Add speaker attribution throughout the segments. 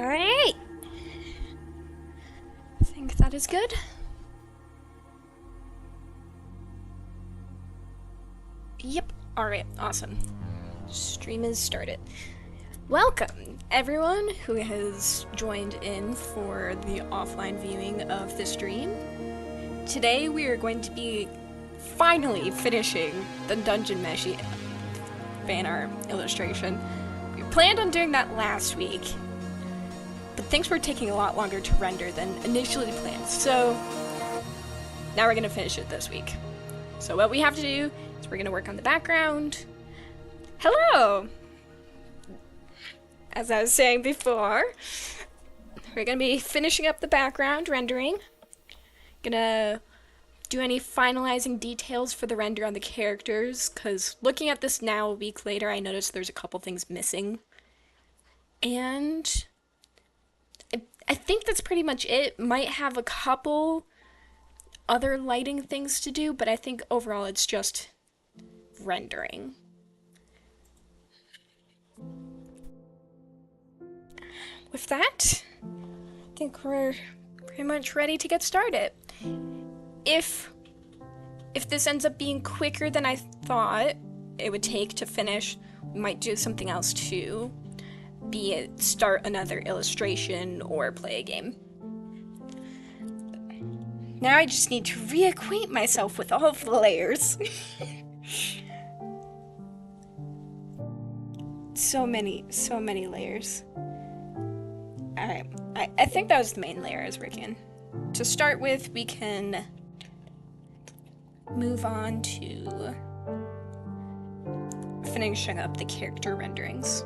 Speaker 1: Alright. I think that is good. Yep. Alright, awesome. Stream is started. Welcome, everyone who has joined in for the offline viewing of the stream. Today we are going to be finally finishing the Dungeon Meshi Fanart illustration. We planned on doing that last week, but things were taking a lot longer to render than initially planned, so now we're going to finish it this week. So what we have to do is we're going to work on the background. Hello! As I was saying before, we're going to be finishing up the background rendering. Gonna do any finalizing details for the render on the characters, because looking at this now a week later, I noticed there's a couple things missing. And I think that's pretty much it. Might have a couple other lighting things to do, but I think overall it's just rendering. With that, I think we're pretty much ready to get started. If this ends up being quicker than I thought it would take to finish, we might do something else too. Be it start another illustration or play a game. Now I just need to reacquaint myself with all of the layers. So many layers. Alright, I think that was the main layer I was working in. To start with, we can move on to finishing up the character renderings.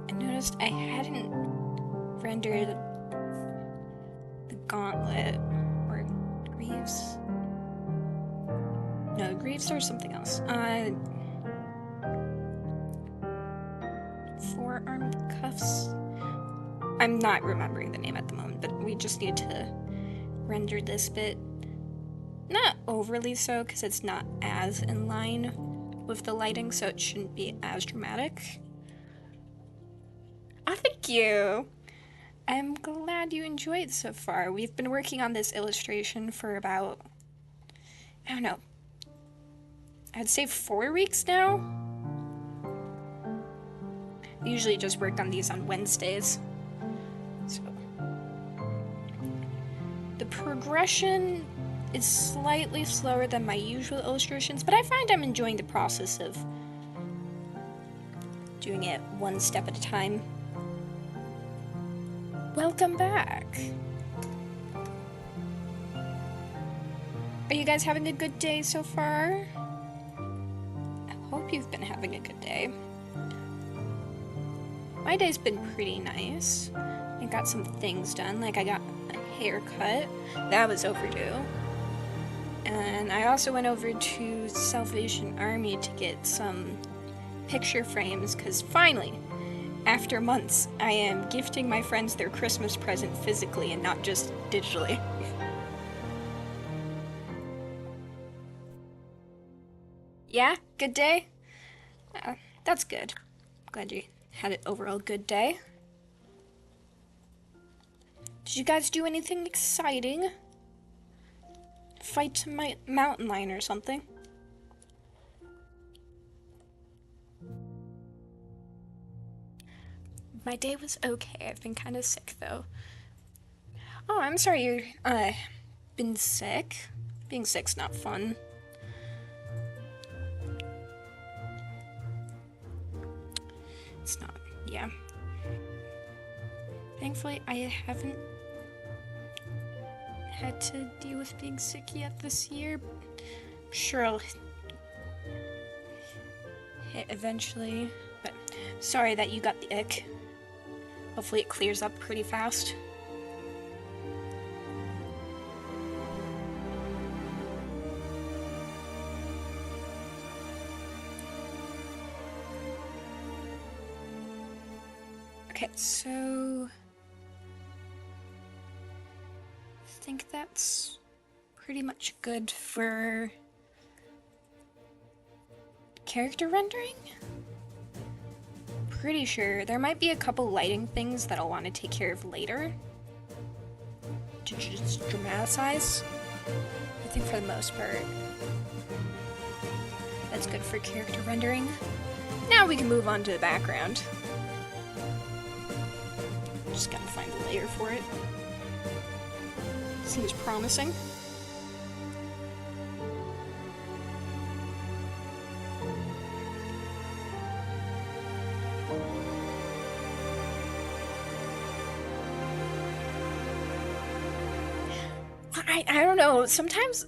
Speaker 1: I noticed I hadn't rendered the gauntlet or greaves. No, greaves are something else. Forearm cuffs. I'm not remembering the name at the moment, but we just need to render this bit. Not overly so, because it's not as in line with the lighting, so it shouldn't be as dramatic. Oh, thank you! I'm glad you enjoyed so far. We've been working on this illustration for about, I don't know, I'd say 4 weeks now? I usually just work on these on Wednesdays. So the progression is slightly slower than my usual illustrations, but I find I'm enjoying the process of doing it one step at a time. Welcome back! Are you guys having a good day so far? I hope you've been having a good day. My day's been pretty nice. I got some things done, like I got a haircut. That was overdue. And I also went over to Salvation Army to get some picture frames, because finally, after months, I am gifting my friends their Christmas present physically and not just digitally. Yeah? Good day? That's good. Glad you had an overall good day. Did you guys do anything exciting? Fight some mountain lion or something? My day was okay. I've been kind of sick though. Oh, I'm sorry you've been sick. Being sick's not fun. It's not, yeah. Thankfully, I haven't had to deal with being sick yet this year. I'm sure I'll hit eventually, but sorry that you got the ick. Hopefully it clears up pretty fast. Okay, so I think that's pretty much good for character rendering? pretty sure there might be a couple lighting things that I'll want to take care of later to just dramatize. I think for the most part, that's good for character rendering. Now we can move on to the background. Just gotta find a layer for it. Seems promising. I don't know, sometimes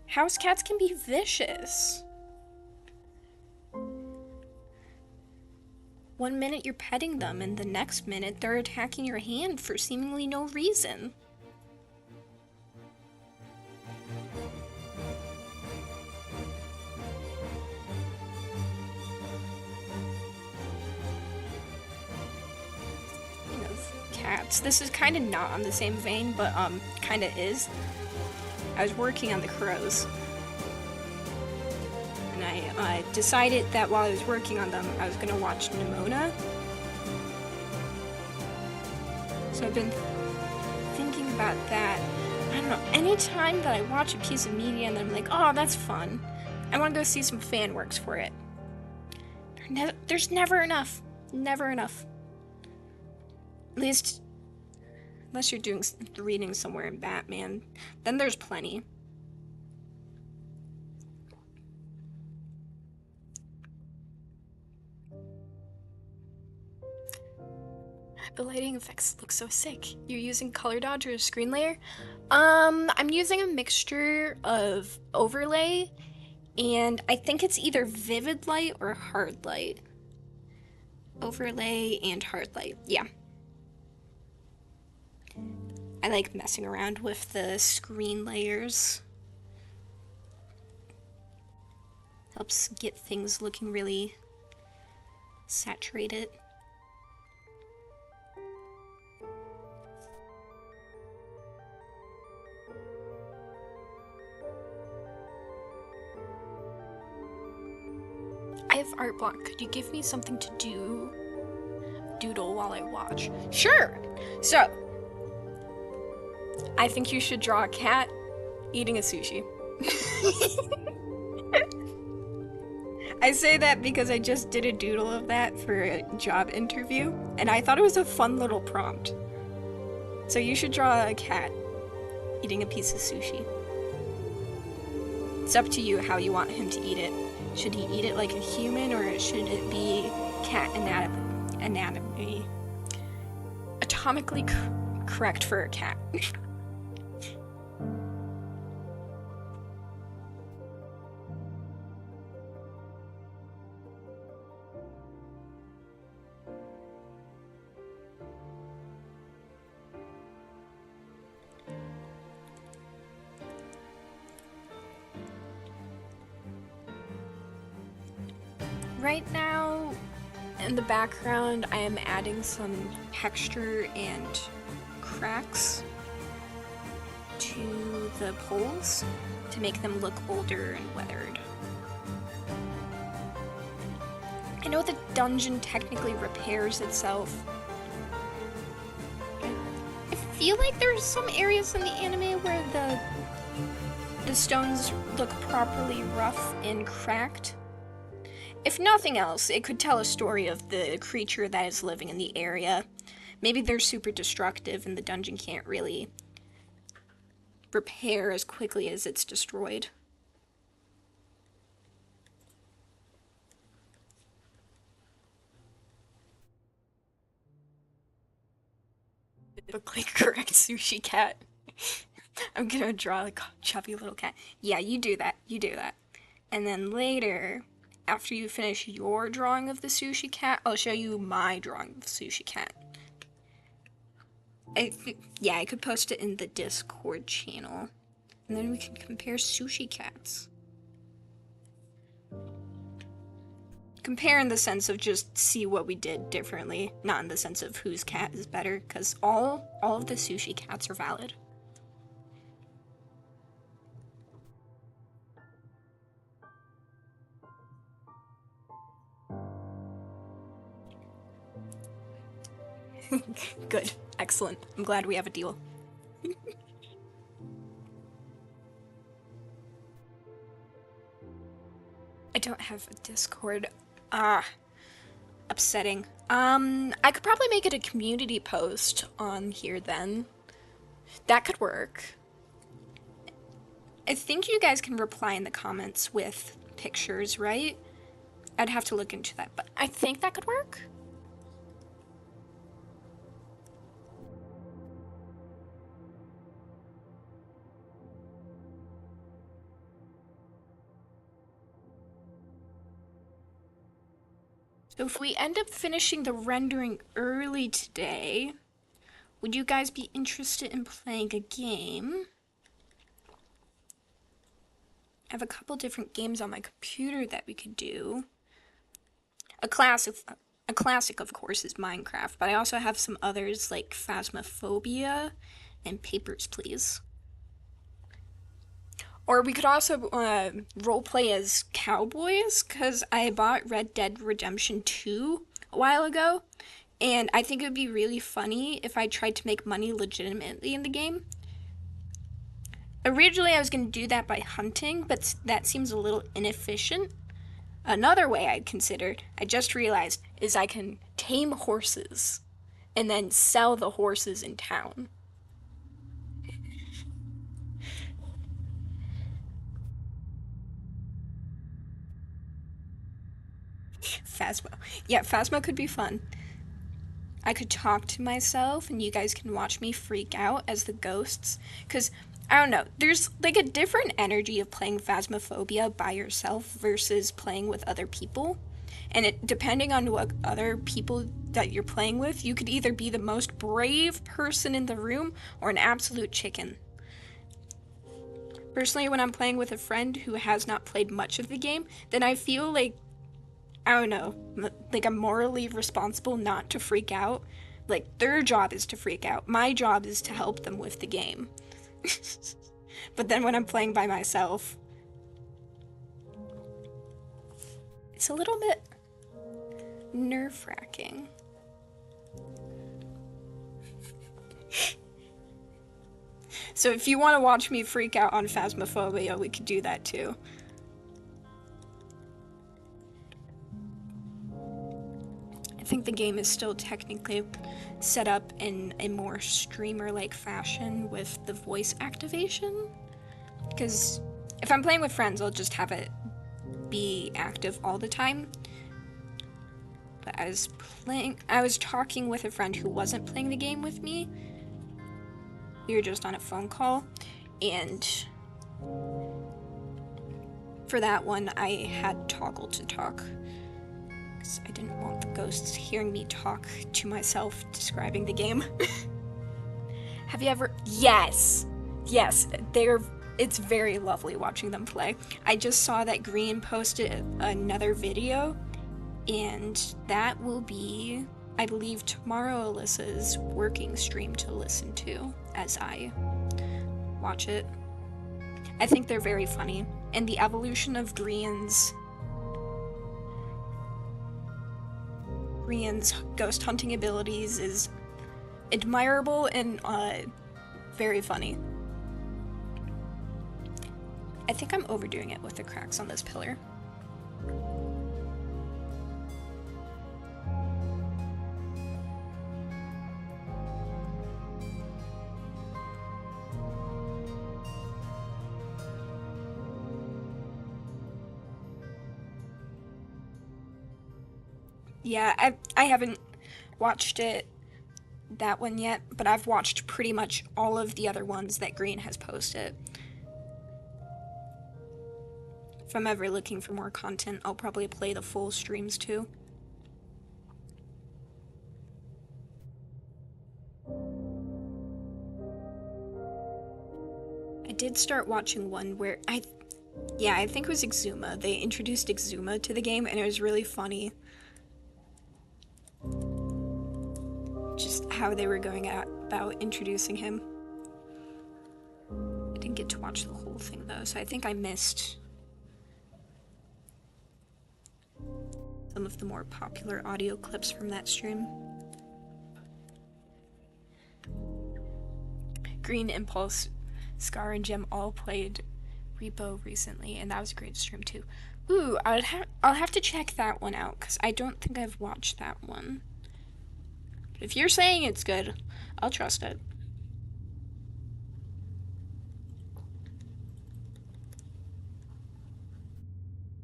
Speaker 1: house cats can be vicious. One minute you're petting them, and the next minute they're attacking your hand for seemingly no reason. Cats. This is kind of not on the same vein, but kind of is. I was working on the crows, and I decided that while I was working on them, I was gonna watch Nimona. So I've been thinking about that. I don't know, anytime that I watch a piece of media and I'm like, oh, that's fun, I want to go see some fan works for it. There's never enough. Never enough. At least, unless you're doing reading somewhere in Batman, then there's plenty. The lighting effects look so sick. You're using color dodge or a screen layer? I'm using a mixture of overlay, and I think it's either vivid light or hard light. Overlay and hard light, yeah. I like messing around with the screen layers. Helps get things looking really saturated. I have art block. Could you give me something to doodle while I watch? Sure! So, I think you should draw a cat eating a sushi. I say that because I just did a doodle of that for a job interview, and I thought it was a fun little prompt. So you should draw a cat eating a piece of sushi. It's up to you how you want him to eat it. Should he eat it like a human, or should it be cat anatomy? Atomically correct for a cat. Right now, in the background, I am adding some texture and cracks to the poles to make them look older and weathered. I know the dungeon technically repairs itself. I feel like there's some areas in the anime where the stones look properly rough and cracked. If nothing else, it could tell a story of the creature that is living in the area. Maybe they're super destructive and the dungeon can't really repair as quickly as it's destroyed. Look like correct sushi cat. I'm gonna draw like a chubby little cat. Yeah, you do that. You do that. And then later, after you finish your drawing of the sushi cat, I'll show you my drawing of the sushi cat. Yeah, I could post it in the Discord channel. And then we can compare sushi cats. Compare in the sense of just see what we did differently, not in the sense of whose cat is better, because all of the sushi cats are valid. Good. Excellent. I'm glad we have a deal. I don't have a Discord. Upsetting. I could probably make it a community post on here then. That could work. I think you guys can reply in the comments with pictures, right? I'd have to look into that, but I think that could work. So if we end up finishing the rendering early today, would you guys be interested in playing a game? I have a couple different games on my computer that we could do. A classic, of course, is Minecraft, but I also have some others like Phasmophobia and Papers, Please. Or we could also roleplay as cowboys, because I bought Red Dead Redemption 2 a while ago, and I think it would be really funny if I tried to make money legitimately in the game. Originally, I was going to do that by hunting, but that seems a little inefficient. Another way I considered, I just realized, is I can tame horses and then sell the horses in town. Phasmo. Yeah, Phasmo could be fun. I could talk to myself and you guys can watch me freak out as the ghosts. Because, I don't know, there's like a different energy of playing Phasmophobia by yourself versus playing with other people. And it, depending on what other people that you're playing with, you could either be the most brave person in the room or an absolute chicken. Personally, when I'm playing with a friend who has not played much of the game, then I feel like, I don't know, like I'm morally responsible not to freak out. Like, their job is to freak out. My job is to help them with the game. But then when I'm playing by myself, it's a little bit nerve-wracking. So if you want to watch me freak out on Phasmophobia, we could do that too. I think the game is still technically set up in a more streamer-like fashion with the voice activation. Because if I'm playing with friends, I'll just have it be active all the time. But I was talking with a friend who wasn't playing the game with me. We were just on a phone call, and for that one, I had toggle to talk. Because I didn't want the ghosts hearing me talk to myself describing the game. Have you ever? Yes! Yes, it's very lovely watching them play. I just saw that Green posted another video, and that will be, I believe, tomorrow Alyssa's working stream to listen to as I watch it. I think they're very funny, and the evolution of Green's ghost hunting abilities is admirable and very funny. I think I'm overdoing it with the cracks on this pillar. Yeah, I haven't watched that one yet, but I've watched pretty much all of the other ones that Green has posted. If I'm ever looking for more content, I'll probably play the full streams too. I did start watching one where I think it was Exuma. They introduced Exuma to the game and it was really funny. Just how they were going about introducing him. I didn't get to watch the whole thing though, so I think I missed some of the more popular audio clips from that stream. Green, Impulse, Scar, and Jim all played Repo recently, and that was a great stream too. Ooh, I'll have to check that one out because I don't think I've watched that one. If you're saying it's good, I'll trust it.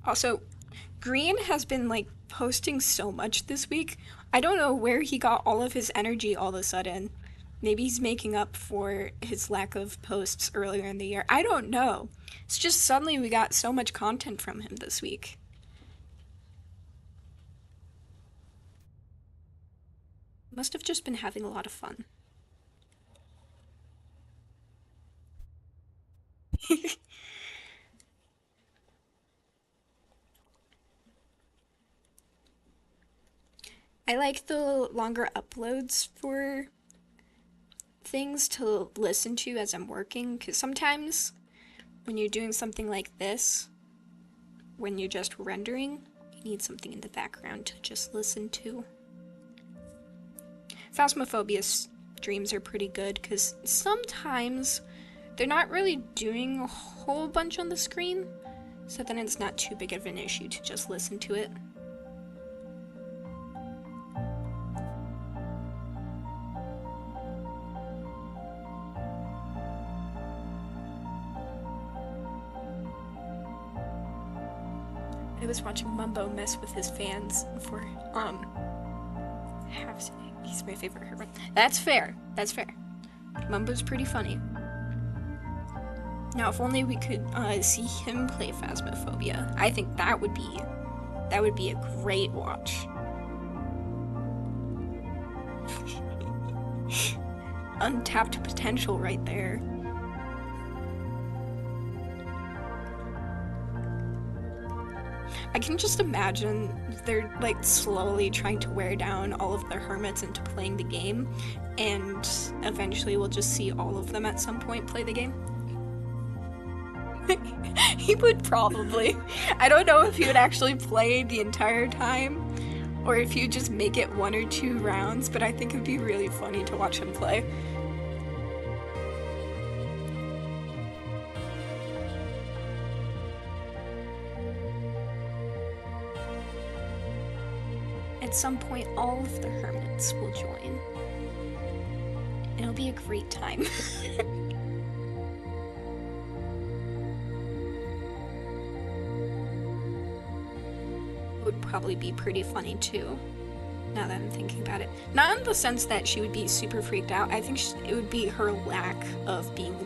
Speaker 1: Also, Green has been like posting so much this week. I don't know where he got all of his energy all of a sudden. Maybe he's making up for his lack of posts earlier in the year. I don't know. It's just suddenly we got so much content from him this week. Must have just been having a lot of fun. I like the longer uploads for things to listen to as I'm working, because sometimes when you're doing something like this, when you're just rendering, you need something in the background to just listen to. Phasmophobia streams are pretty good, because sometimes they're not really doing a whole bunch on the screen, so then it's not too big of an issue to just listen to it. I was watching Mumbo mess with his fans for he's my favorite hermit. That's fair. That's fair. Mumbo's pretty funny. Now, if only we could see him play Phasmophobia. I think that would be a great watch. Untapped potential right there. I can just imagine they're like slowly trying to wear down all of the hermits into playing the game, and eventually we'll just see all of them at some point play the game. He would probably. I don't know if he would actually play the entire time, or if he'd just make it 1 or 2 rounds, but I think it'd be really funny to watch him play. At some point, all of the hermits will join. It'll be a great time. It would probably be pretty funny too, now that I'm thinking about it. Not in the sense that she would be super freaked out. I think it would be her lack of being...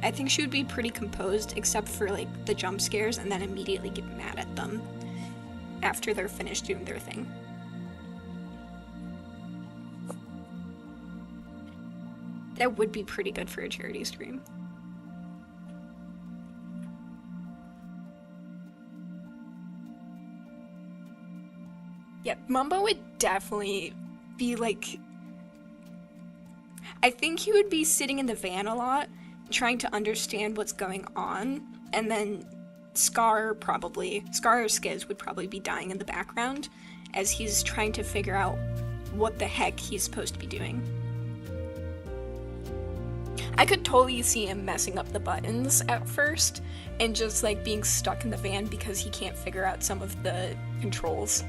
Speaker 1: I think she would be pretty composed, except for like the jump scares, and then immediately get mad at them after they're finished doing their thing. That would be pretty good for a charity stream. Yeah, Mumbo would definitely be like... I think he would be sitting in the van a lot, trying to understand what's going on, and then Scar or Skiz would probably be dying in the background as he's trying to figure out what the heck he's supposed to be doing. I could totally see him messing up the buttons at first and just like being stuck in the van because he can't figure out some of the controls.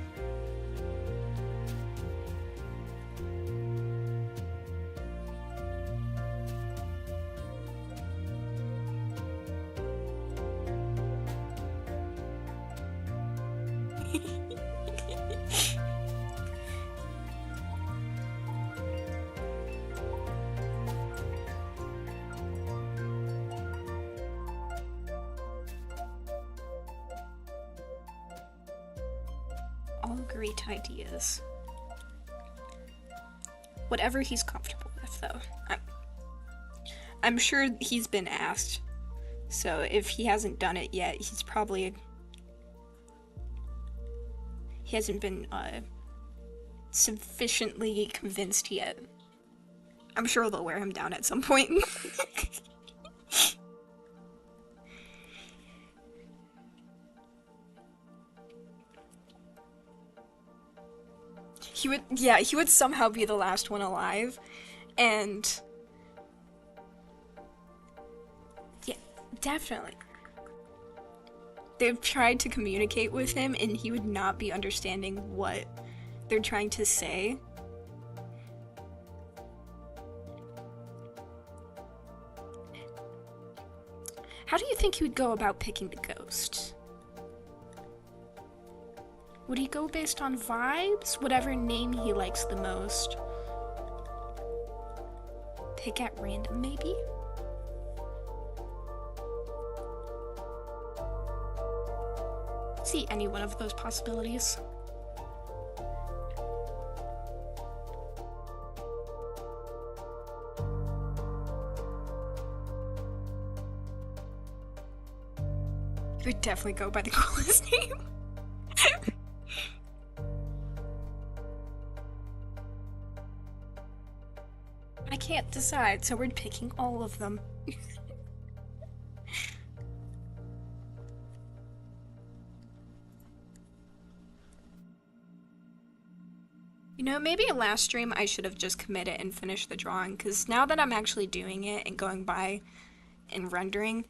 Speaker 1: All great ideas. Whatever he's comfortable with, though. I'm sure he's been asked, so if he hasn't done it yet, he hasn't been sufficiently convinced yet. I'm sure they'll wear him down at some point. He would somehow be the last one alive, and Definitely. They've tried to communicate with him, and he would not be understanding what they're trying to say. How do you think he would go about picking the ghost? Would he go based on vibes? Whatever name he likes the most? Pick at random, maybe? See any one of those possibilities. He would definitely go by the coolest name. I can't decide, so we're picking all of them. You know, maybe last stream I should have just committed and finished the drawing, because now that I'm actually doing it and going by and rendering,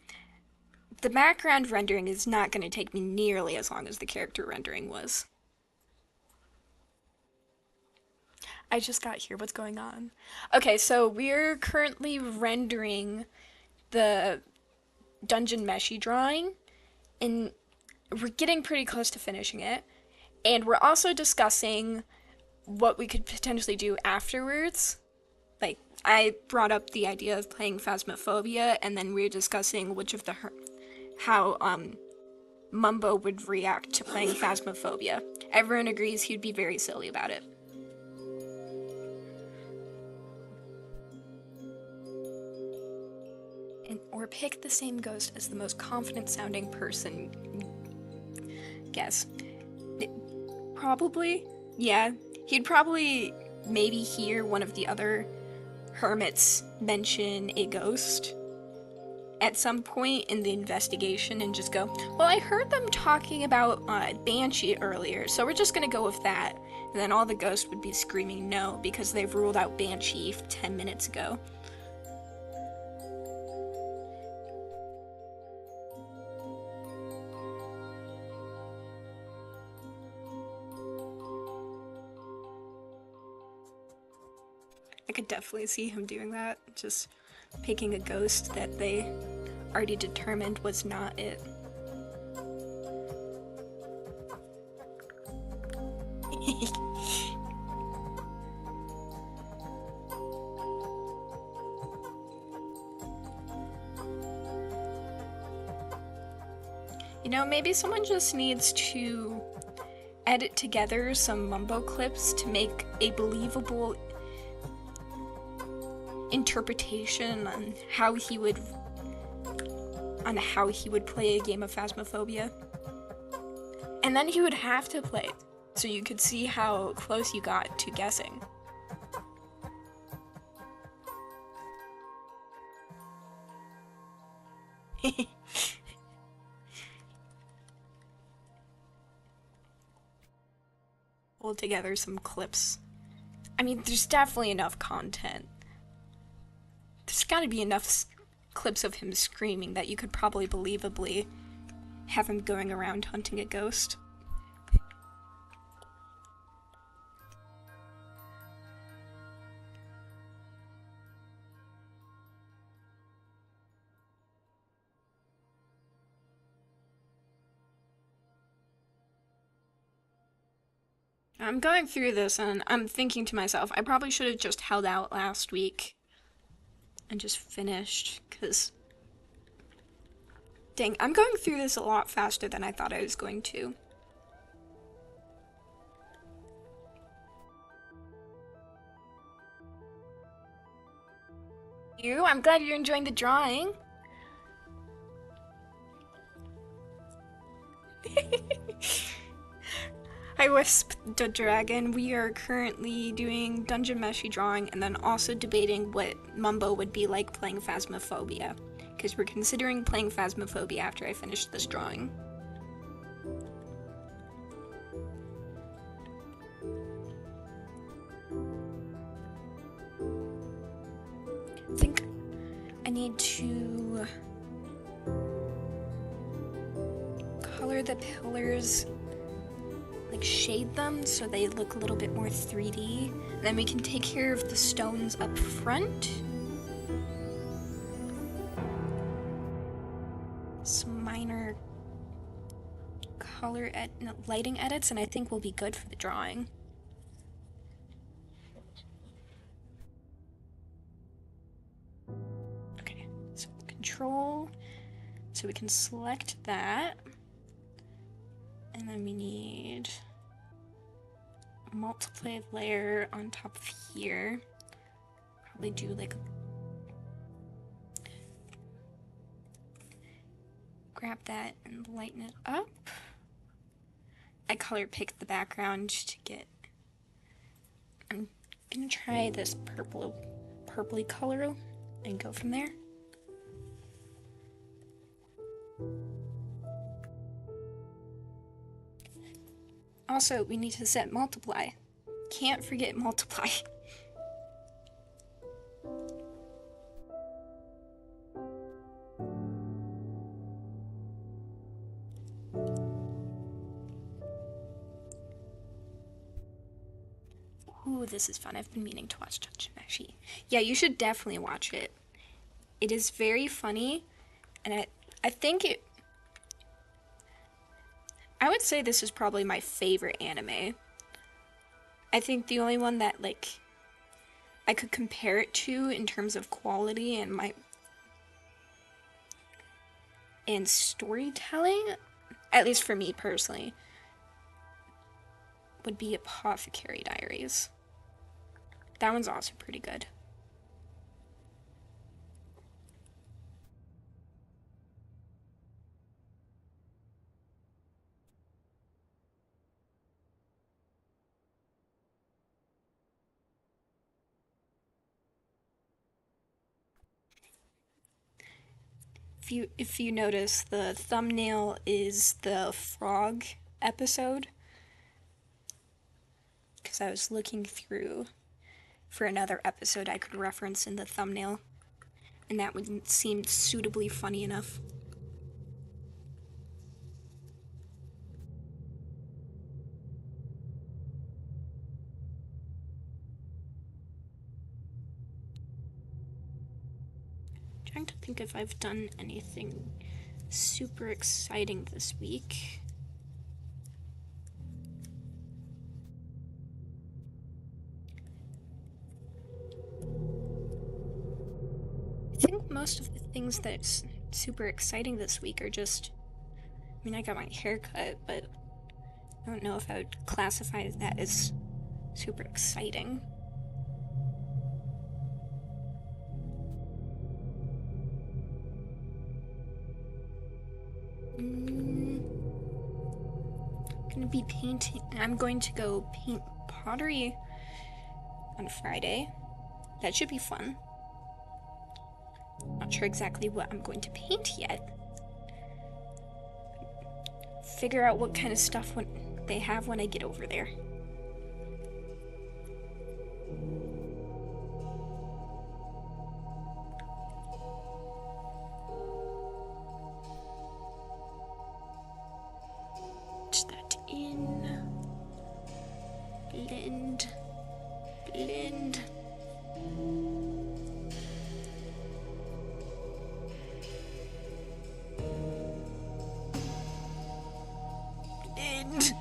Speaker 1: the background rendering is not going to take me nearly as long as the character rendering was. I just got here. What's going on? Okay, so we're currently rendering the Dungeon Meshi drawing, and we're getting pretty close to finishing it. And we're also discussing what we could potentially do afterwards. Like, I brought up the idea of playing Phasmophobia, and then we were discussing which of the how Mumbo would react to playing Phasmophobia. Everyone agrees he'd be very silly about it. Or pick the same ghost as the most confident sounding person. Guess. Probably, yeah. He'd probably maybe hear one of the other hermits mention a ghost at some point in the investigation and just go, well, I heard them talking about Banshee earlier, so we're just gonna go with that. And then all the ghosts would be screaming no because they've ruled out Banshee 10 minutes ago. I could definitely see him doing that, just picking a ghost that they already determined was not it. You know, maybe someone just needs to edit together some Mumbo clips to make a believable interpretation on how he would play a game of Phasmophobia. And then he would have to play it, so you could see how close you got to guessing. Pull together some clips. I mean, there's definitely enough content. There's gotta be enough clips of him screaming that you could probably believably have him going around hunting a ghost. I'm going through this and I'm thinking to myself, I probably should have just held out last week and just finished, because dang, I'm going through this a lot faster than I thought I was going to. I'm glad you're enjoying the drawing. Hi Wisp the Dragon, we are currently doing Dungeon Meshi drawing and then also debating what Mumbo would be like playing Phasmophobia, because we're considering playing Phasmophobia after I finish this drawing. I think I need to color the pillars, like shade them so they look a little bit more 3D. And then we can take care of the stones up front. Some minor color lighting edits, and I think we'll be good for the drawing. Okay, so control, so we can select that, and then we need a multiply layer on top of here. Probably do like grab that and lighten it up. I color picked the background to get, I'm gonna try this purpley color and go from there. Also, we need to set multiply. Can't forget multiply. Ooh, this is fun. I've been meaning to watch Dungeon Meshi. Yeah, you should definitely watch it. It is very funny, and I think I would say this is probably my favorite anime. I think the only one that, like, I could compare it to in terms of quality and storytelling, at least for me personally, would be Apothecary Diaries. That one's also pretty good. If you notice, the thumbnail is the frog episode, because I was looking through for another episode I could reference in the thumbnail, and that would seem suitably funny enough. Trying to think if I've done anything super exciting this week. I think most of the things that's super exciting this week are just, I mean, I got my hair cut, but I don't know if I would classify that as super exciting. Gonna be painting. I'm going to go paint pottery on Friday. That should be fun. Not sure exactly what I'm going to paint yet. Figure out what kind of stuff they have when I get over there. Put that in. Blend. Blend. Blend.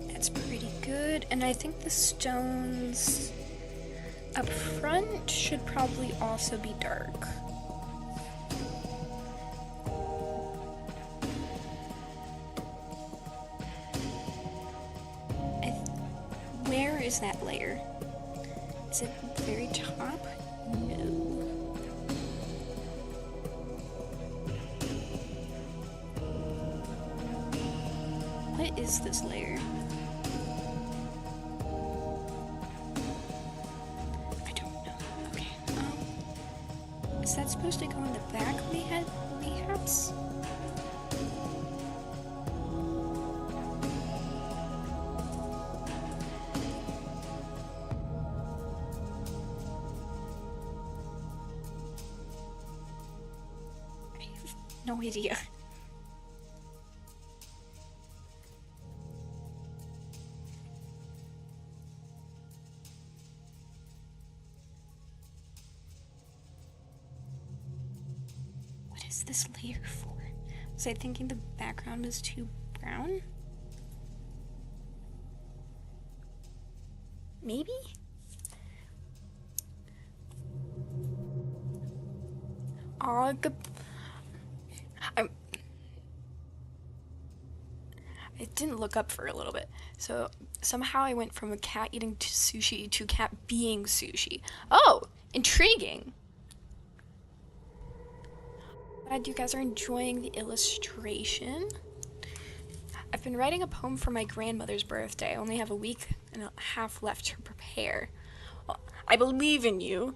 Speaker 1: That's pretty good, and I think the stones up front should probably also be dark. Where is that layer? Is it at the very top? No. What is this layer? I don't know. Okay. Is that supposed to go in the back perhaps? no idea. What is this layer for? Was I thinking the background was too brown? Maybe? Aw, I didn't look up for a little bit. So somehow I went from a cat eating sushi to cat being sushi. Oh, intriguing. Glad you guys are enjoying the illustration. I've been writing a poem for my grandmother's birthday. I only have a week and a half left to prepare. Well, I believe in you.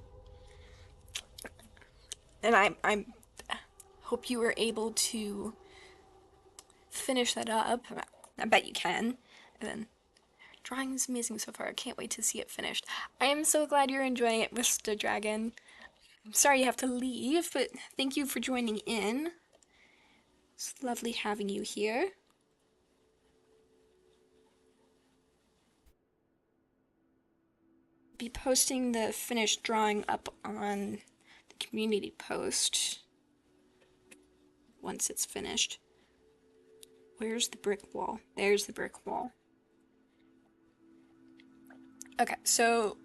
Speaker 1: And I hope you were able to finish that up. I bet you can. And then, drawing is amazing so far. I can't wait to see it finished. I am so glad you're enjoying it, Mr. Dragon. I'm sorry you have to leave, but thank you for joining in. It's lovely having you here. Be posting the finished drawing up on the community post once it's finished. Where's the brick wall? There's the brick wall. Okay, so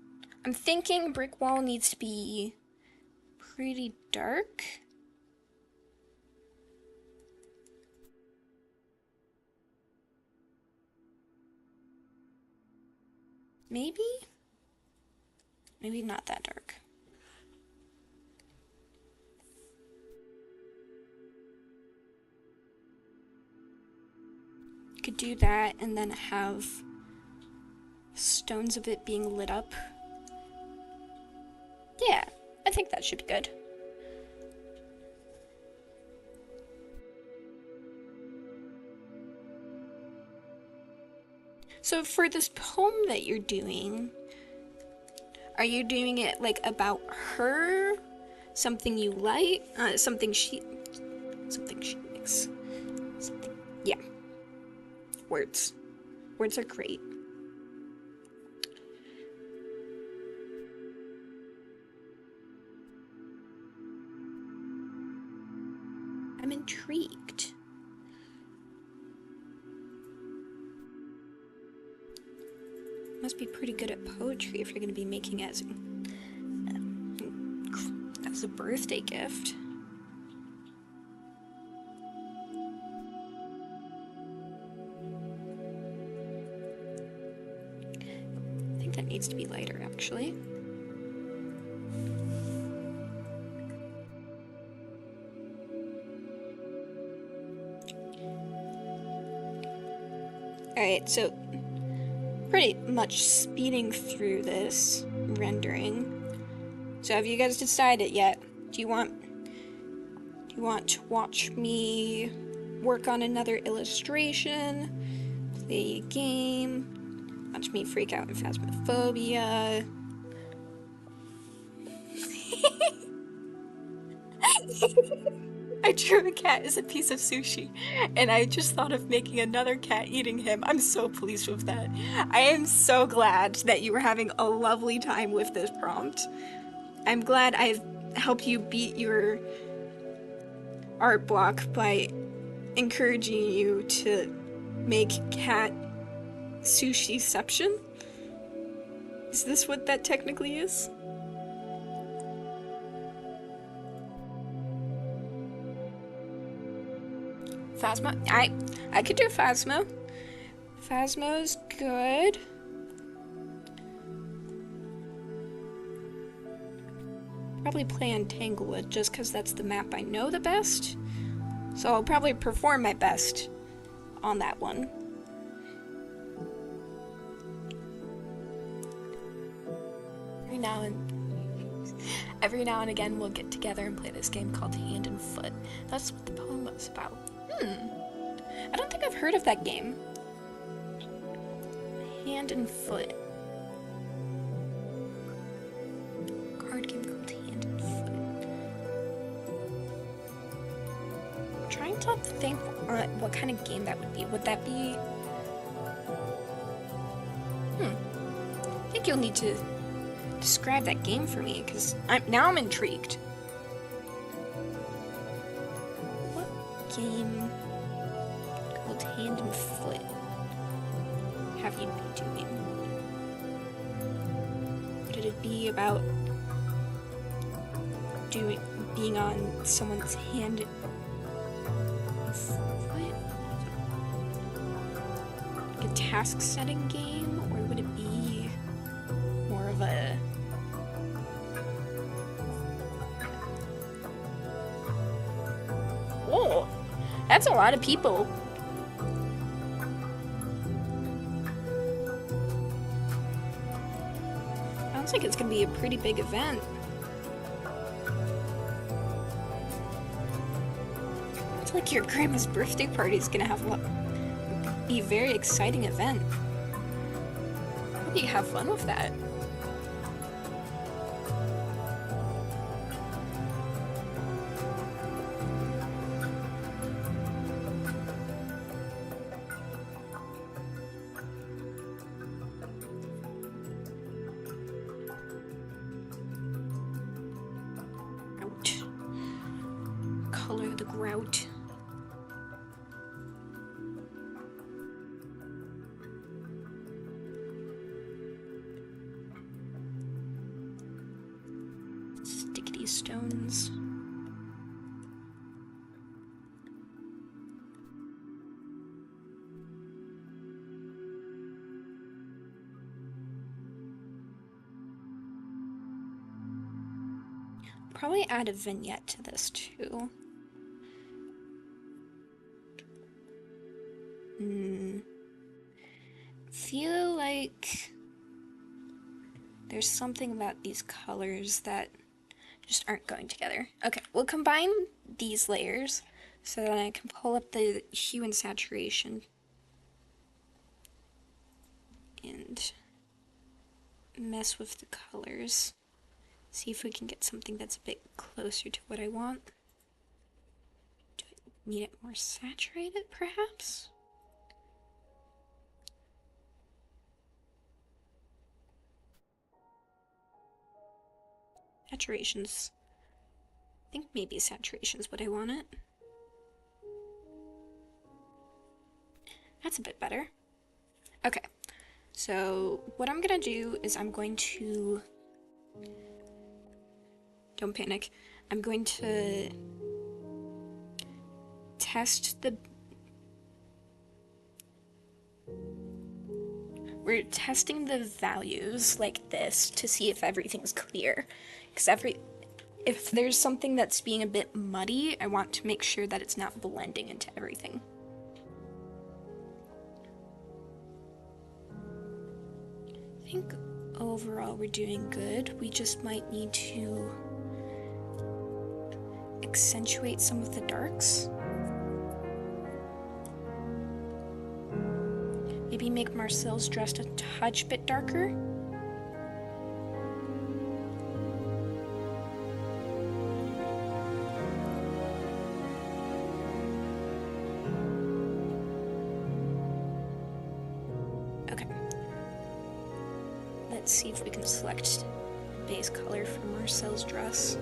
Speaker 1: I'm thinking brick wall needs to be pretty dark. Maybe? Maybe not that dark. Could do that and then have stones of it being lit up. Yeah, I think that should be good. So for this poem that you're doing, are you doing it like about her? Something you like? Something she likes? Something, yeah. Words. Words are great. I'm intrigued. Must be pretty good at poetry if you're going to be making it as a birthday gift. I think that needs to be lighter, actually. Alright, so pretty much speeding through this rendering. So have you guys decided yet? Do you want to watch me work on another illustration? Play a game? Watch me freak out in Phasmophobia? I drew a cat as a piece of sushi, and I just thought of making another cat eating him. I'm so pleased with that. I am so glad that you were having a lovely time with this prompt. I'm glad I've helped you beat your art block by encouraging you to make cat sushiception. Is this what that technically is? Phasmo? I could do Phasmo. Phasmo's good. Probably play on Tanglewood just because that's the map I know the best. So I'll probably perform my best on that one. Every now and again we'll get together and play this game called Hand and Foot. That's what the poem was about. I don't think I've heard of that game. Hand and Foot. Card game called Hand and Foot. I'm trying to think what kind of game that would be. Would that be... I think you'll need to describe that game for me, because now I'm intrigued. What game called Hand and Foot have you been doing? Would it be about being on someone's hand and foot? Like a task setting game, or would it be more of a oh, that's a lot of people. Sounds like it's gonna be a pretty big event. It's like your grandma's birthday party is gonna be a very exciting event. Hope you have fun with that. Color the grout. Sticky stones. Probably add a vignette to this too. Feel like there's something about these colors that just aren't going together. Okay, we'll combine these layers so that I can pull up the hue and saturation and mess with the colors. See if we can get something that's a bit closer to what I want. Do I need it more saturated, perhaps? Saturations. I think maybe saturation's what I want it. That's a bit better. Okay, so what I'm gonna do is I'm going to... Don't panic. I'm going to test the... We're testing the values like this to see if everything's clear. Because if there's something that's being a bit muddy, I want to make sure that it's not blending into everything. I think overall we're doing good. We just might need to accentuate some of the darks. Maybe make Marcel's dress a touch bit darker. Okay. Let's see if we can select a base color for Marcel's dress.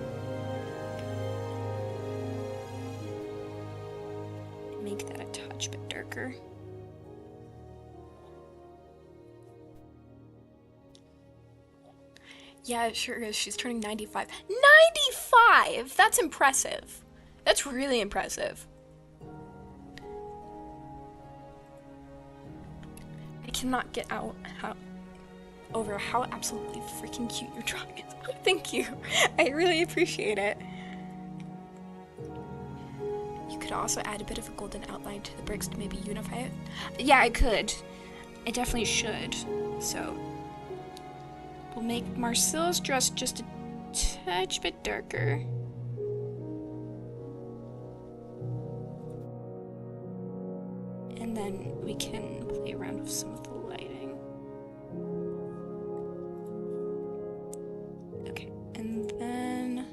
Speaker 1: Make that a touch bit darker. Yeah, it sure is. She's turning 95. 95! That's impressive. That's really impressive. I cannot get over how absolutely freaking cute your drawing is. Thank you. I really appreciate it. You could also add a bit of a golden outline to the bricks to maybe unify it. Yeah, I could. I definitely should. So we'll make Marcel's dress just a touch bit darker. And then we can play around with some of the lighting. Okay, and then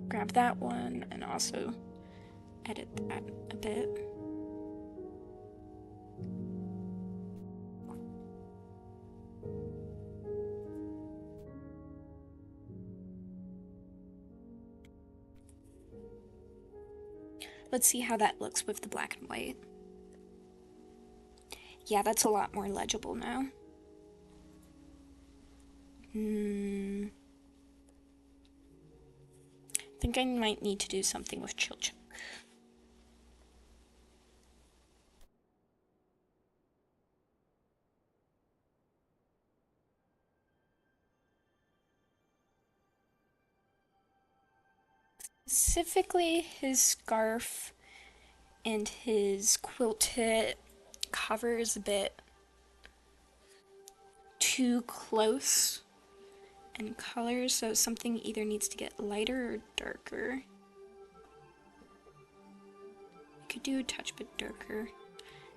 Speaker 1: grab that one and also edit that a bit. Let's see how that looks with the black and white. Yeah, that's a lot more legible now. I think I might need to do something with Chilchuk. Specifically, his scarf and his quilted cover is a bit too close in color, so something either needs to get lighter or darker. I could do a touch bit darker.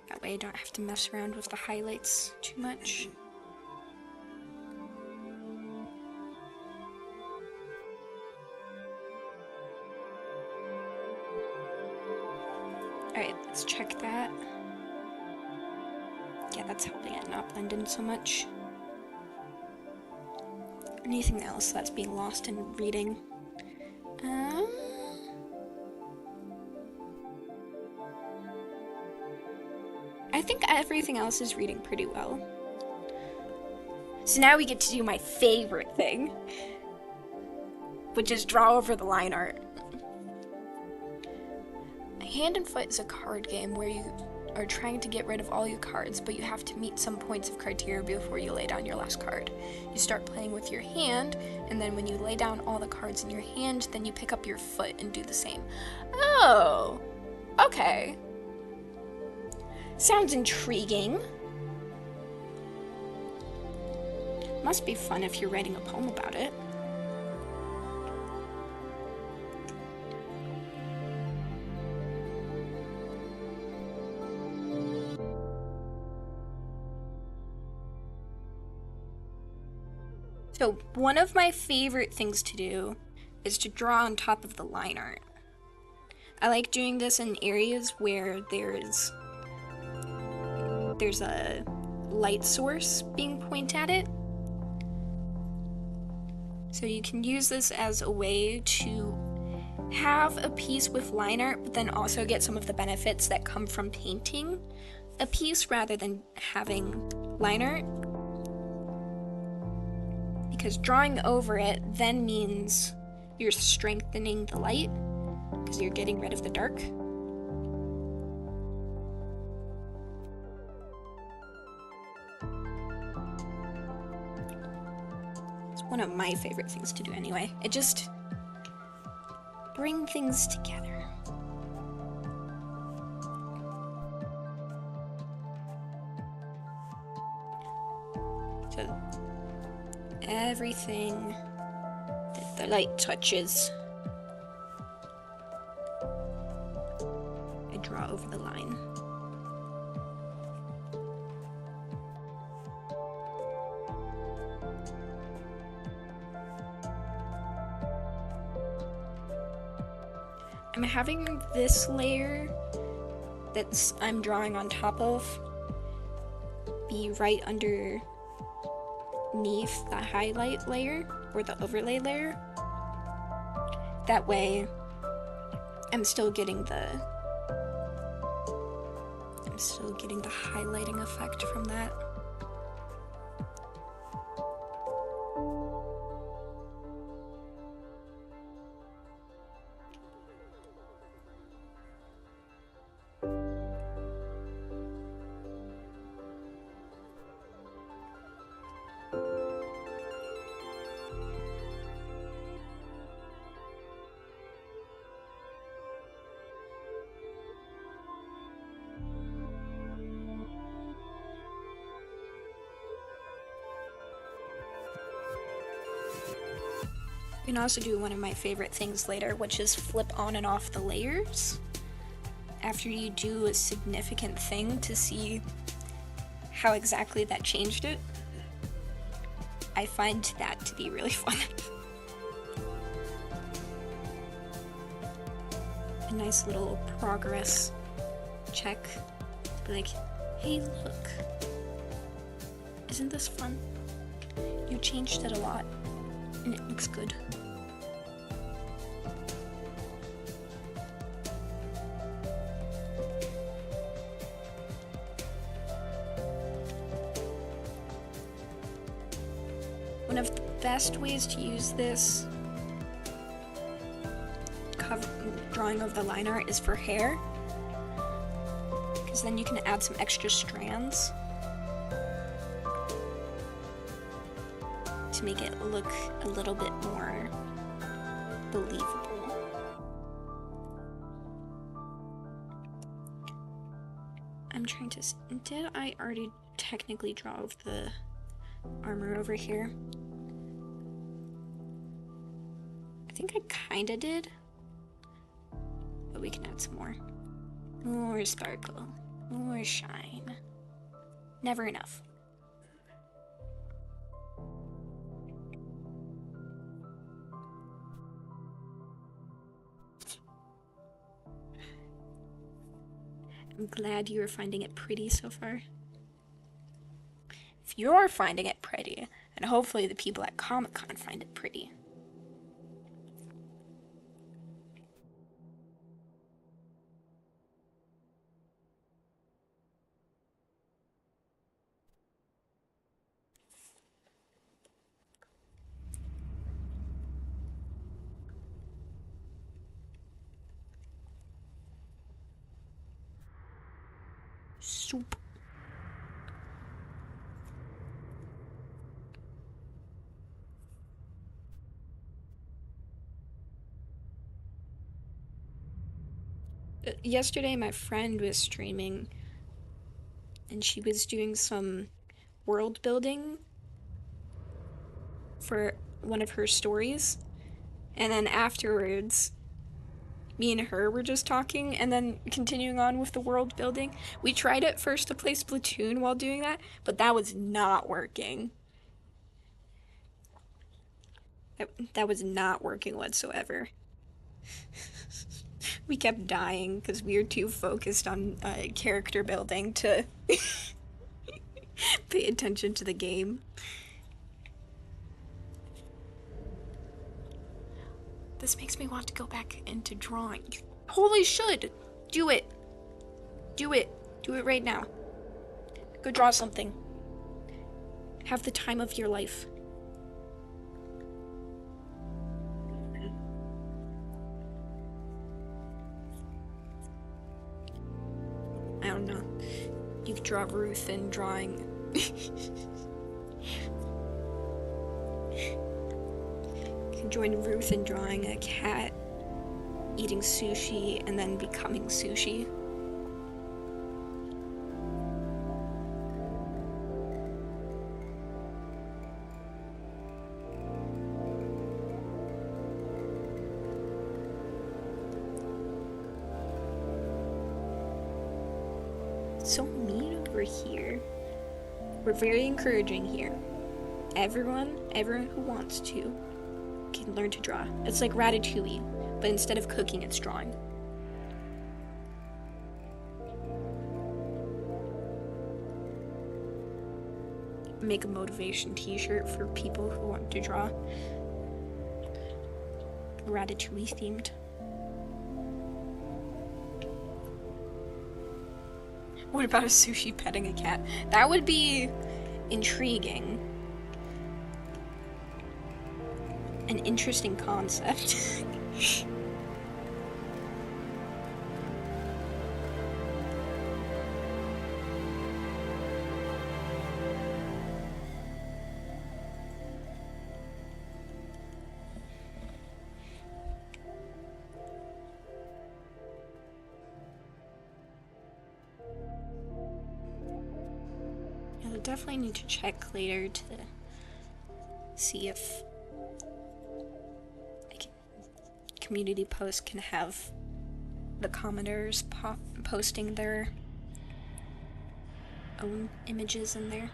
Speaker 1: That way I don't have to mess around with the highlights too much. Alright, let's check that. Yeah, that's helping it not blend in so much. Anything else that's being lost in reading? I think everything else is reading pretty well. So now we get to do my favorite thing, which is draw over the line art. Hand and Foot is a card game where you are trying to get rid of all your cards, but you have to meet some points of criteria before you lay down your last card. You start playing with your hand, and then when you lay down all the cards in your hand, then you pick up your foot and do the same. Oh, okay. Sounds intriguing. Must be fun if you're writing a poem about it. So one of my favorite things to do is to draw on top of the line art. I like doing this in areas where there's a light source being pointed at it. So you can use this as a way to have a piece with line art, but then also get some of the benefits that come from painting a piece rather than having line art. Because drawing over it then means you're strengthening the light, because you're getting rid of the dark. It's one of my favorite things to do anyway. It just brings things together. So everything that the light touches, I draw over the line. I'm having this layer I'm drawing on top of be right underneath the highlight layer or the overlay layer. That way I'm still getting the highlighting effect from that. You can also do one of my favorite things later, which is flip on and off the layers after you do a significant thing to see how exactly that changed it. I find that to be really fun. a nice little progress check. Be like, hey, look. Isn't this fun? You changed it a lot, and it looks good. One of the best ways to use this drawing of the line art is for hair, because then you can add some extra strands to make it look a little bit more believable. I'm trying to... Did I already technically draw of the armor over here? I think I kinda did, but we can add some more. More sparkle, more shine. Never enough. I'm glad you are finding it pretty so far. If you're finding it pretty, and hopefully the people at Comic-Con find it pretty. Soup. Yesterday my friend was streaming and she was doing some world building for one of her stories, and then afterwards me and her were just talking and then continuing on with the world building. We tried at first to play Splatoon while doing that, but that was not working. That was not working whatsoever. We kept dying because we were too focused on character building to pay attention to the game. This makes me want to go back into drawing. You totally should! Do it! Do it! Do it right now. Go draw something. Have the time of your life. I don't know. You could draw Ruth in drawing. You can join Ruth in drawing a cat eating sushi and then becoming sushi. So mean over here. We're very encouraging here. Everyone who wants to can learn to draw. It's like Ratatouille, but instead of cooking, it's drawing. Make a motivation t-shirt for people who want to draw. Ratatouille themed. What about a sushi petting a cat? That would be intriguing. An interesting concept. I'll definitely need to check later to see if community posts can have the commenters posting their own images in there.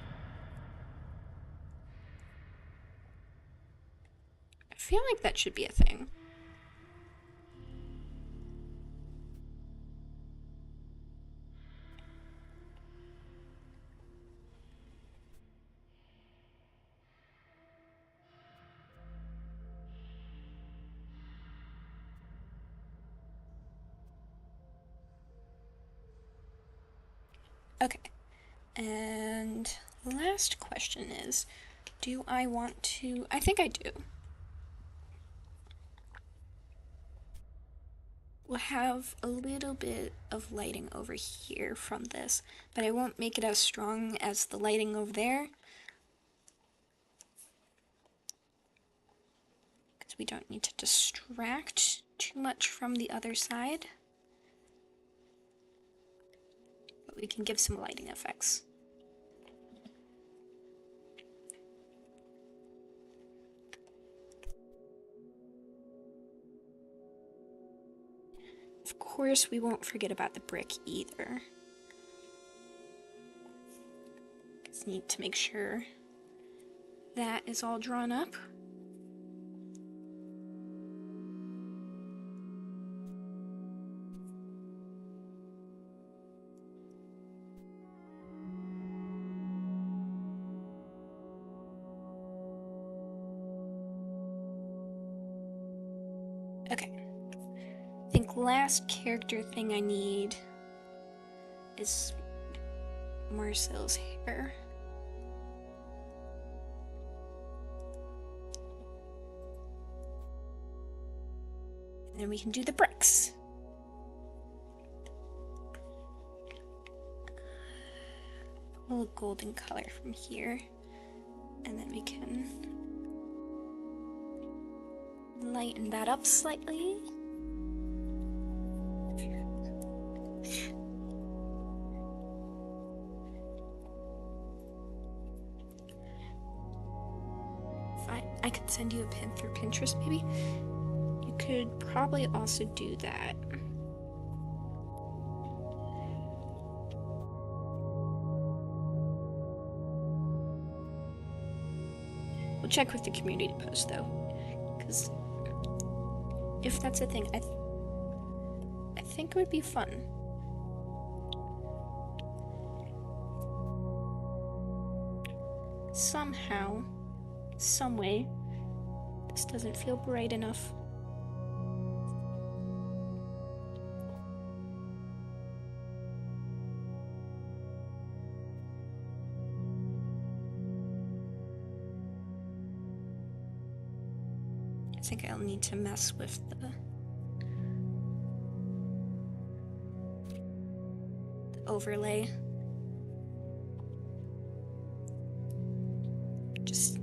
Speaker 1: I feel like that should be a thing. Okay. And the last question is, do I want to... I think I do. We'll have a little bit of lighting over here from this, but I won't make it as strong as the lighting over there, because we don't need to distract too much from the other side. But we can give some lighting effects. Of course, we won't forget about the brick either. Just need to make sure that is all drawn up. Okay. I think last character thing I need is Marcel's hair. And then we can do the bricks. A little golden color from here. And then we can lighten that up slightly. I could send you a pin through Pinterest, maybe? You could probably also do that. We'll check with the community post, though, because if that's a thing, I think it would be fun. Somehow, some way, this doesn't feel bright enough. I think I'll need to mess with the overlay. Just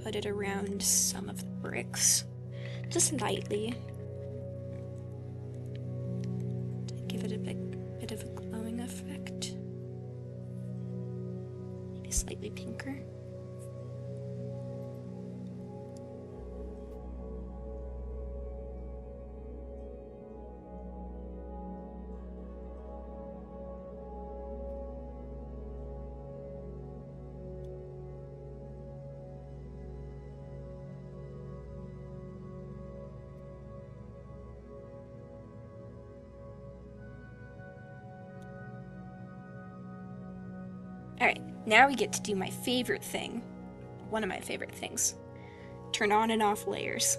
Speaker 1: put it around some of the bricks, just lightly, to give it a bit of a glowing effect. Maybe slightly pinker. Alright, now we get to do my favorite thing. One of my favorite things. Turn on and off layers.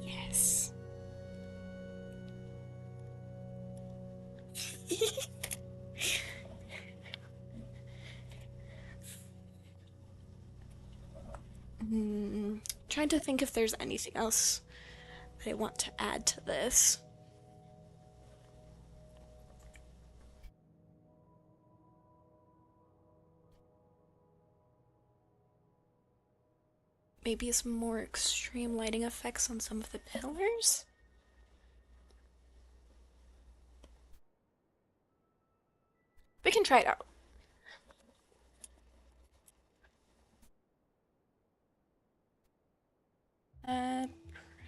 Speaker 1: Yes. Trying to think if there's anything else that I want to add to this. Maybe some more extreme lighting effects on some of the pillars? We can try it out.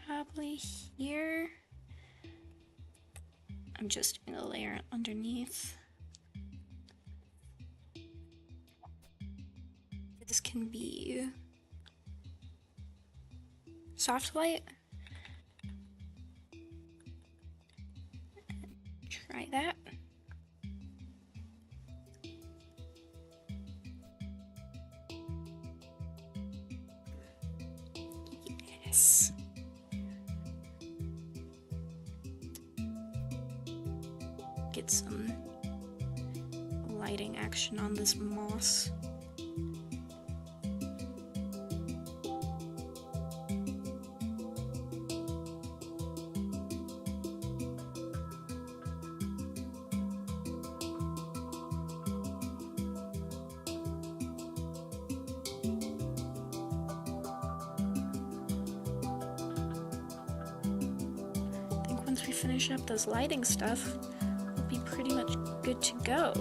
Speaker 1: Probably here. I'm just doing a layer underneath. This can be soft light. Try that. Yes. get some lighting action on this moss. Once we finish up those lighting stuff, we'll be pretty much good to go.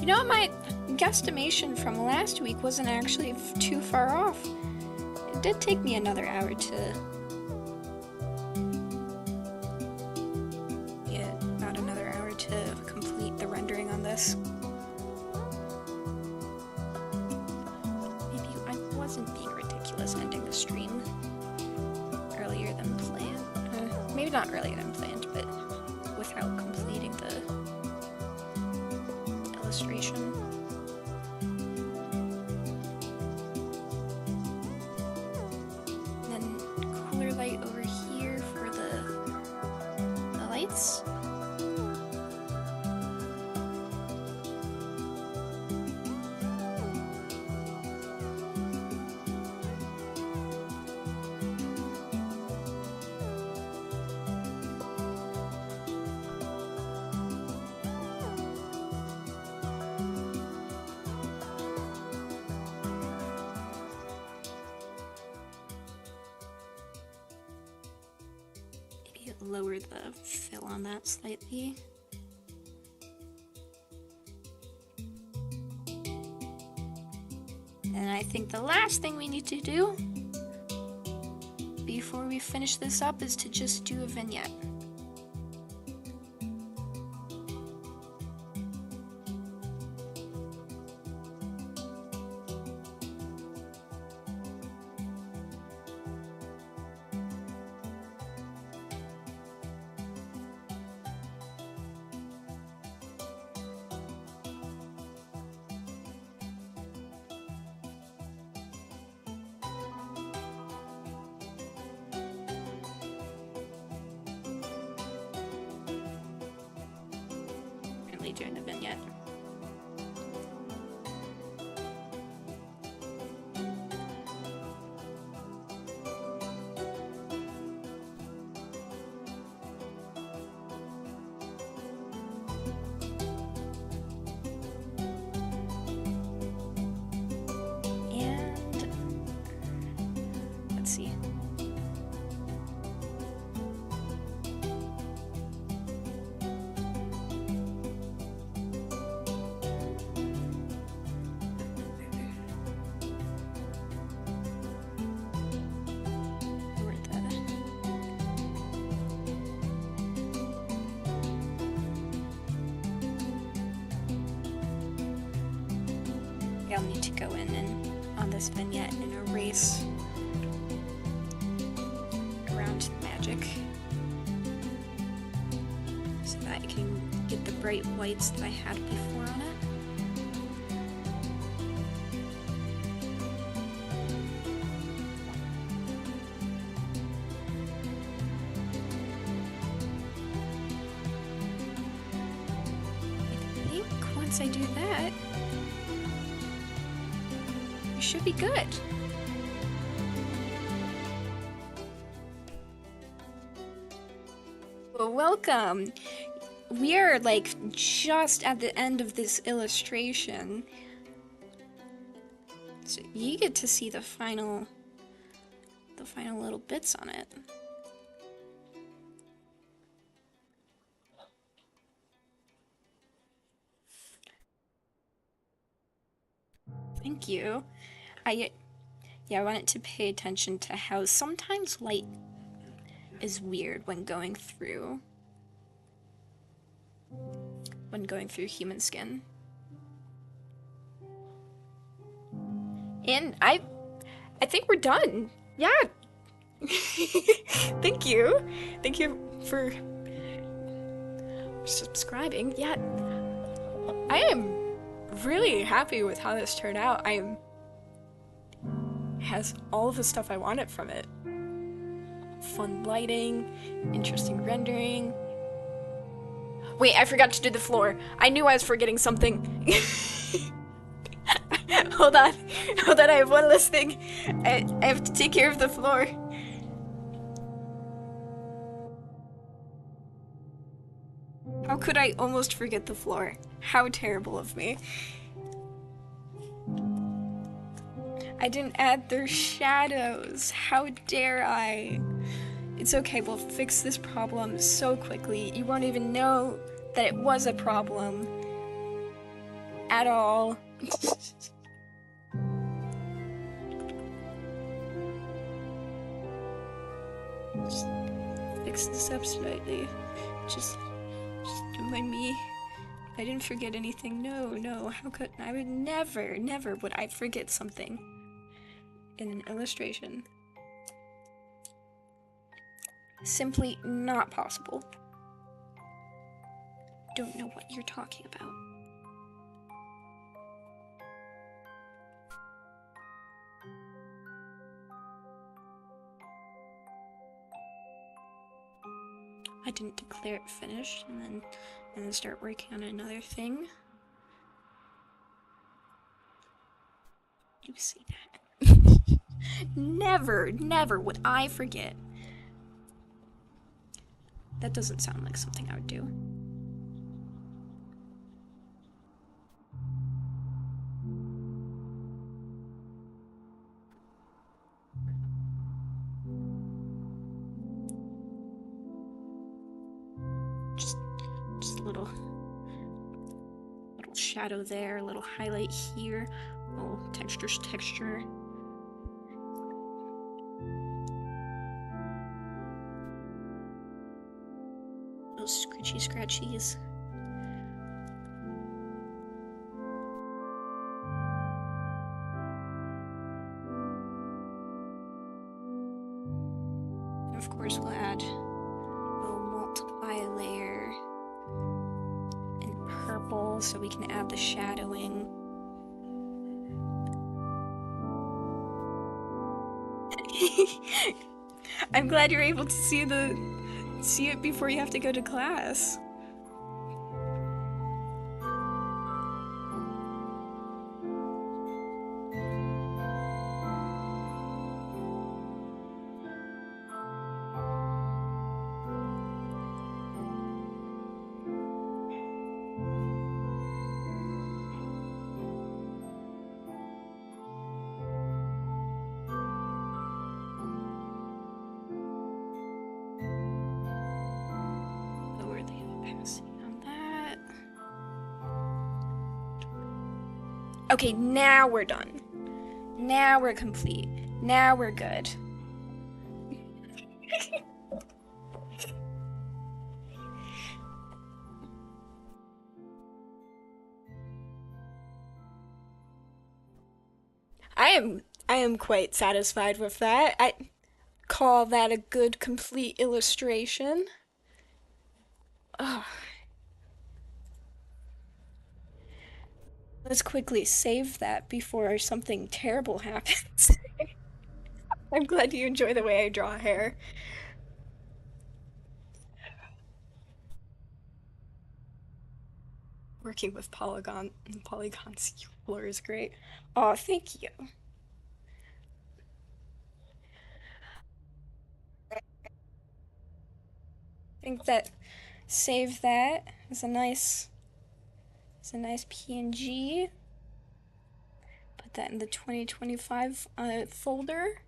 Speaker 1: You know, my guesstimation from last week wasn't actually too far off. It did take me another hour to complete the rendering on this. Maybe I wasn't being ridiculous ending the stream earlier than planned. Maybe not earlier than planned, but without completing the illustration. And then cooler light over here for the lights. Lower the fill on that slightly. And I think the last thing we need to do before we finish this up is to just do a vignette. Doing the vignette. And let's see. I'll need to go in and on this vignette and erase around magic so that I can get the bright whites that I had before on it. I think once I do that, should be good. Well, welcome. We are like just at the end of this illustration, so you get to see the final little bits on it. Thank you. I wanted to pay attention to how sometimes light is weird when going through human skin. And I think we're done. Yeah. Thank you. Thank you for subscribing. Yeah, I am really happy with how this turned out. Has all of the stuff I wanted from it. Fun lighting, interesting rendering. Wait, I forgot to do the floor. I knew I was forgetting something. Hold on, I have one last thing. I have to take care of the floor. How could I almost forget the floor? How terrible of me. I didn't add their shadows. How dare I? It's okay, we'll fix this problem so quickly. You won't even know that it was a problem. At all. Just fix this up slightly. Just don't mind me. I didn't forget anything. No, how could I? Would never would I forget something in an illustration. Simply not possible. Don't know what you're talking about. I didn't declare it finished and then start working on another thing. You see that? Never would I forget. That doesn't sound like something I would do. Just a little shadow there, a little highlight here, a little texture. Those scratchies. And of course, we'll add a little multiply layer in purple so we can add the shadowing. I'm glad you're able to see it before you have to go to class. Okay, now we're done. Now we're complete. Now we're good. I am quite satisfied with that. I call that a good complete illustration. Ugh. Let's quickly save that before something terrible happens. I'm glad you enjoy the way I draw hair. Working with polygons Euler is great. Oh, thank you. I think that save that as a nice PNG. Put that in the 2025 folder.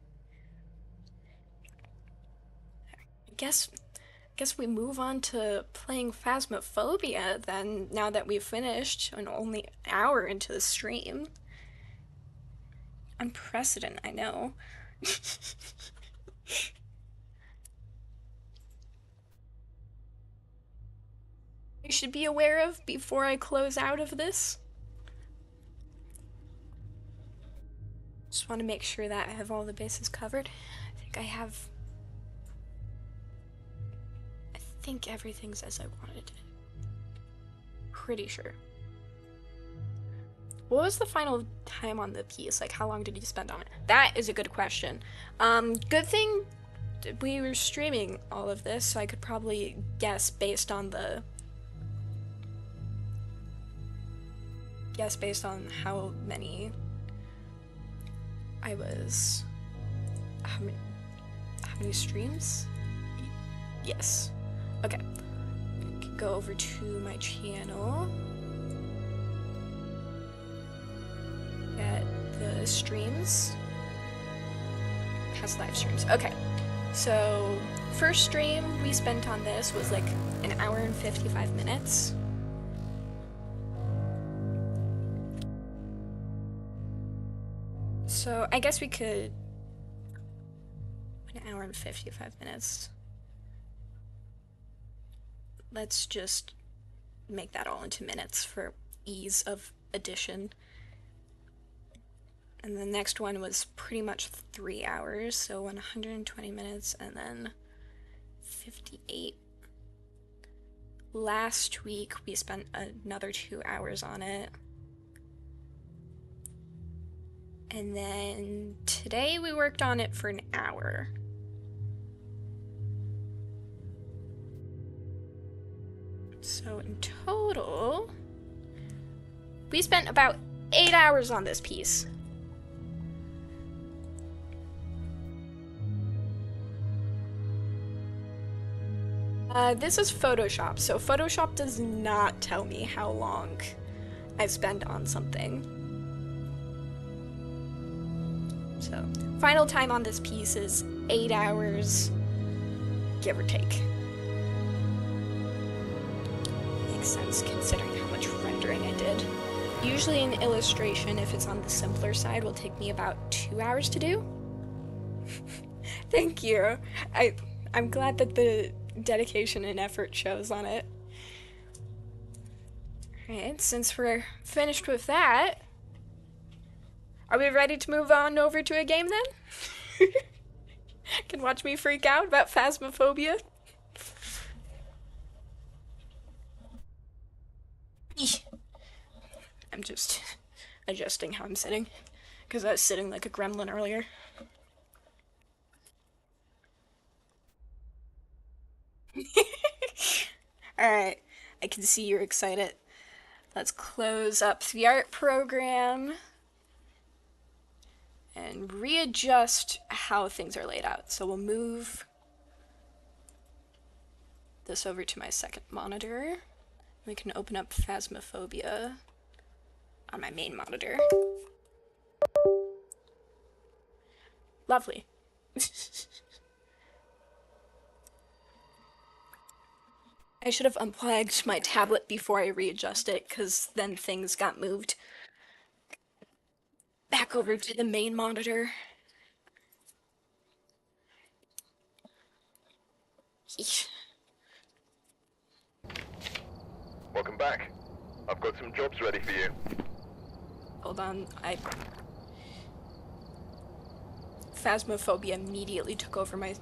Speaker 1: I guess we move on to playing Phasmophobia then, now that we've finished and only an hour into the stream. Unprecedented, I know. You should be aware of before I close out of this. Just want to make sure that I have all the bases covered. I think everything's as I wanted it. pretty sure. What was the final time on the piece? Like, how long did you spend on it? That is a good question. Good thing we were streaming all of this, so I could probably guess based on how many I was. How many streams? Yes. Okay. Go over to my channel. Get the streams. Has live streams. Okay. So, first stream we spent on this was like an hour and 55 minutes. So, I guess we could. An hour and 55 minutes. Let's just make that all into minutes for ease of addition. And the next one was pretty much 3 hours, so 120 minutes and then 58. Last week we spent another 2 hours on it. And then today we worked on it for an hour. So in total, we spent about 8 hours on this piece. This is Photoshop, so Photoshop does not tell me how long I spend on something. So, final time on this piece is 8 hours, give or take. Makes sense considering how much rendering I did. Usually an illustration, if it's on the simpler side, will take me about 2 hours to do. Thank you. I'm glad that the dedication and effort shows on it. Alright, since we're finished with that, are we ready to move on over to a game then? Can watch me freak out about Phasmophobia? I'm just adjusting how I'm sitting, because I was sitting like a gremlin earlier. Alright, I can see you're excited. Let's close up the art program and readjust how things are laid out. So we'll move this over to my second monitor. We can open up Phasmophobia on my main monitor. Lovely. I should have unplugged my tablet before I readjust it, because then things got moved back over to the main monitor.
Speaker 2: Welcome back. I've got some jobs ready for you.
Speaker 1: Hold on, Phasmophobia immediately took over my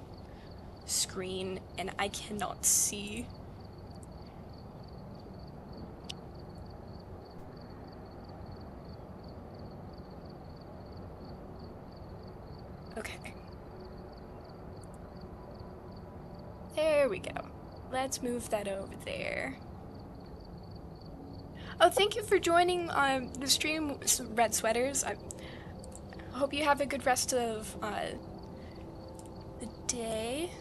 Speaker 1: screen, and I cannot see. Okay. There we go. Let's move that over there. Oh, thank you for joining the stream, Red Sweaters. I hope you have a good rest of the day.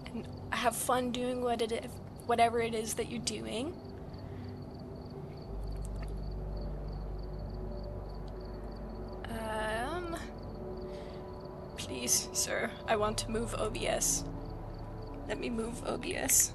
Speaker 1: And have fun doing whatever it is that you're doing. Please, sir, I want to move OBS. Let me move OBS.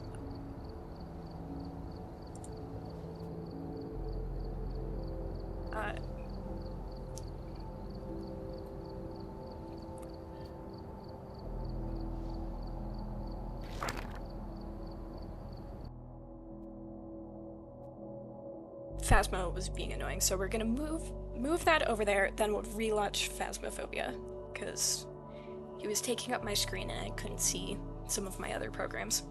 Speaker 1: Phasmo was being annoying, so we're gonna move that over there, then we'll relaunch Phasmophobia, because he was taking up my screen and I couldn't see some of my other programs.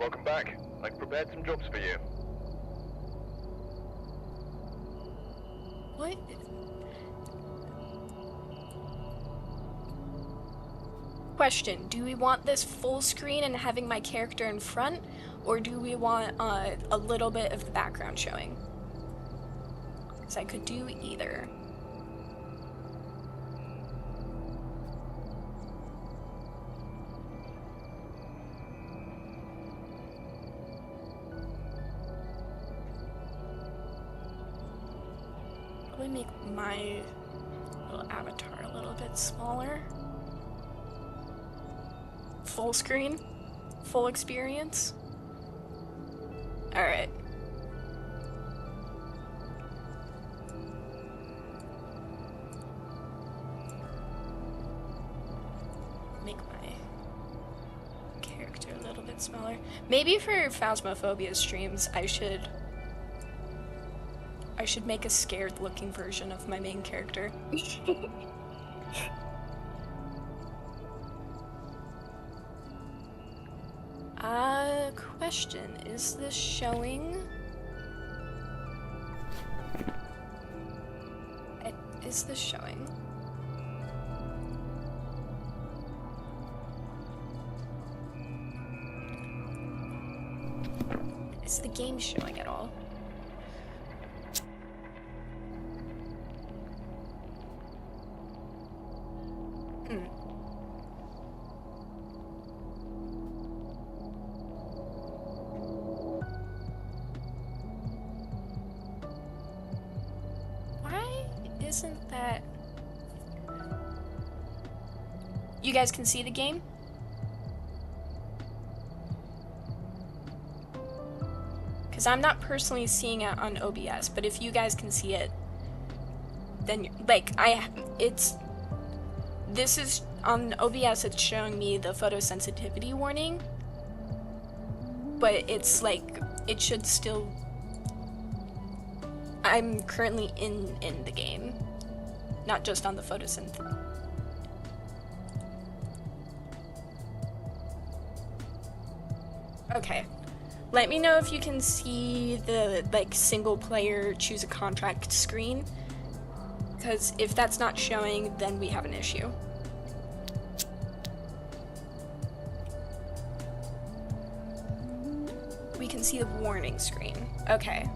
Speaker 2: Welcome back. I've prepared some jobs for you.
Speaker 1: What? Question, do we want this full screen and having my character in front, or do we want a little bit of the background showing? Because I could do either. Probably make my little avatar a little bit smaller. Full screen? Full experience? Alright. Make my character a little bit smaller. Maybe for Phasmophobia streams, I should make a scared looking version of my main character. Question, is this showing? Is this showing? Is the game showing at all? Isn't that... You guys can see the game? Because I'm not personally seeing it on OBS, but if you guys can see it, then, like, this is, on OBS it's showing me the photosensitivity warning, but it's like, it should still... I'm currently in the game, not just on the photosynth. Okay. Let me know if you can see the, like, single player choose a contract screen, because if that's not showing, then we have an issue. We can see the warning screen. Okay.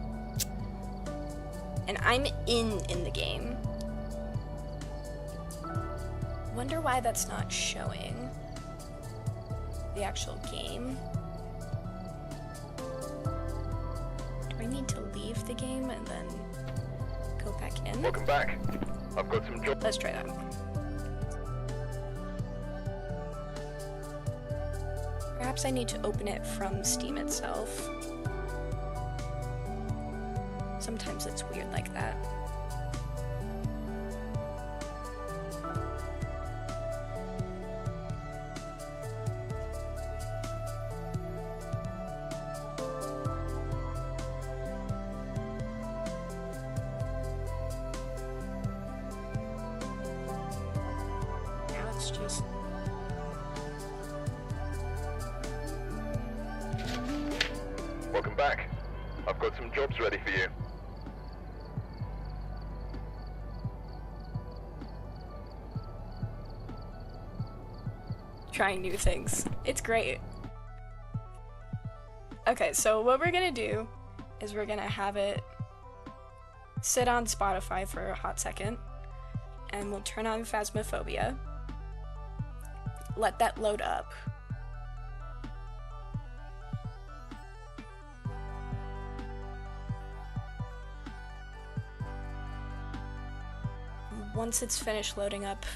Speaker 1: And I'm in the game. Wonder why that's not showing the actual game. Do I need to leave the game and then go back in?
Speaker 2: Welcome back. I've got some jobs.
Speaker 1: Let's try that. Perhaps I need to open it from Steam itself. Sometimes it's weird like that. Now it's just...
Speaker 2: Welcome back. I've got some jobs ready for you.
Speaker 1: Trying new things. It's great. Okay, so what we're gonna do is we're gonna have it sit on Spotify for a hot second, and we'll turn on Phasmophobia. Let that load up. Once it's finished loading up,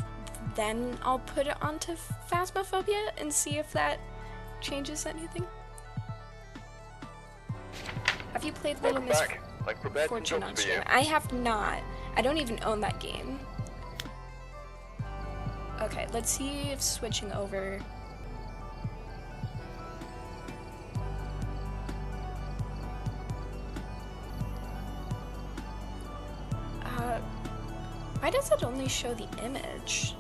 Speaker 1: then I'll put it onto Phasmophobia and see if that changes anything. Have you played Little Miss Fortune on stream? I have not. I don't even own that game. Okay, let's see if switching over... why does it only show the image?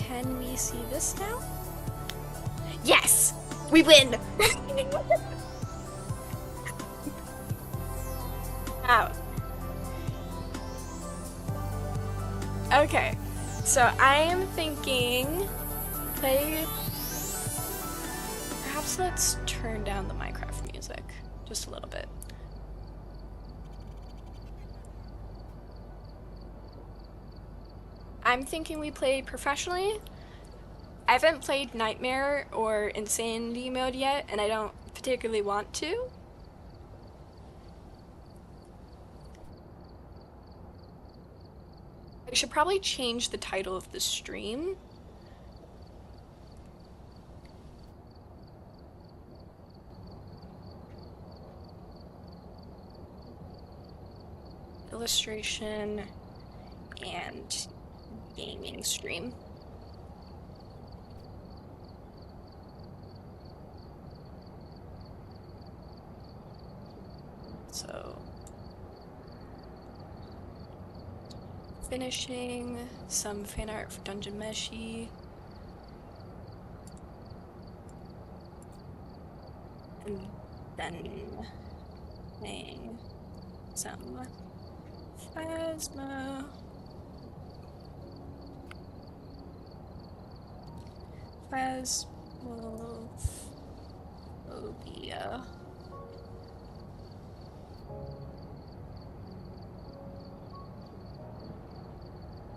Speaker 1: Can we see this now? Yes! We win! Out. Okay, so I am thinking perhaps let's turn down the Minecraft music just a little bit. I'm thinking we play professionally. I haven't played Nightmare or Insanity mode yet, and I don't particularly want to. I should probably change the title of the stream. Illustration and gaming stream. So, finishing some fan art for Dungeon Meshi. And then playing some Phasmophobia.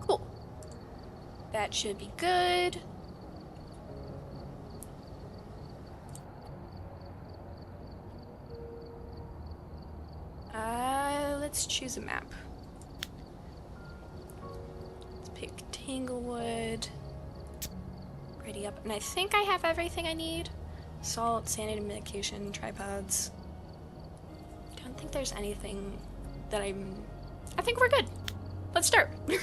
Speaker 1: Cool. That should be good. Let's choose a map. Let's pick Tanglewood. Ready up. And I think I have everything I need. Salt, sanity medication, tripods. Don't think there's anything that I think we're good. Let's start.
Speaker 2: We've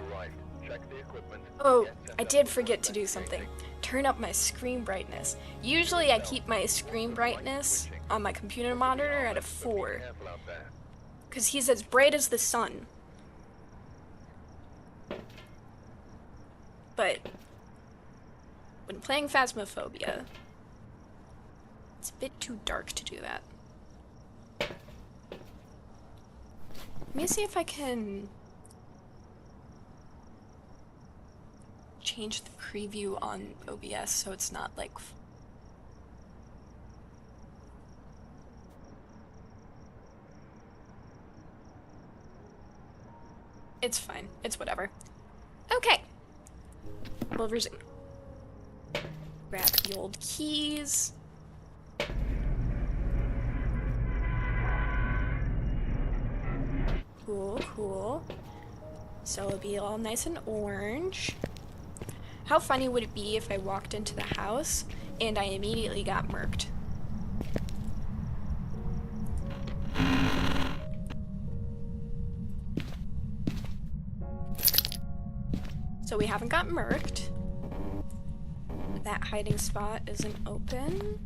Speaker 2: arrived. Check the equipment.
Speaker 1: Oh, I did forget to do something. Turn up my screen brightness. Usually I keep my screen brightness on my computer monitor at a 4. Because he's as bright as the sun. But when playing Phasmophobia, it's a bit too dark to do that. Let me see if I can change the preview on OBS so it's not like it's fine. It's whatever. Okay. We'll resume. Grab the old keys. Cool, cool. So it'll be all nice and orange. How funny would it be if I walked into the house and I immediately got murked? So we haven't got murked. That hiding spot isn't open.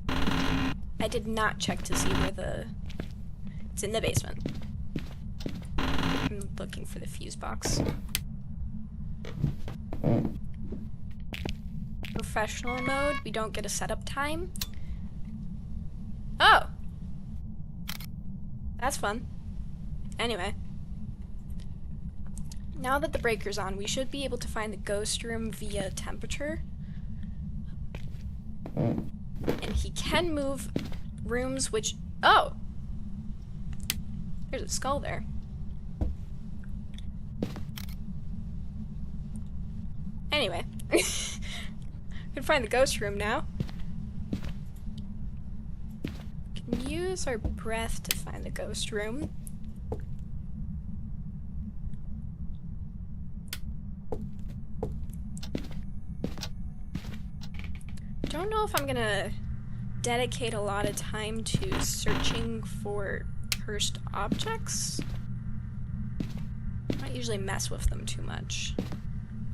Speaker 1: I did not check to see where it's in the basement. I'm looking for the fuse box. Professional mode, we don't get a setup time. Oh! That's fun. Anyway. Now that the breaker's on, we should be able to find the ghost room via temperature. And he can move rooms which... Oh! There's a skull there. Anyway. We can find the ghost room now. We can use our breath to find the ghost room. Don't know if I'm gonna dedicate a lot of time to searching for cursed objects. I don't usually mess with them too much.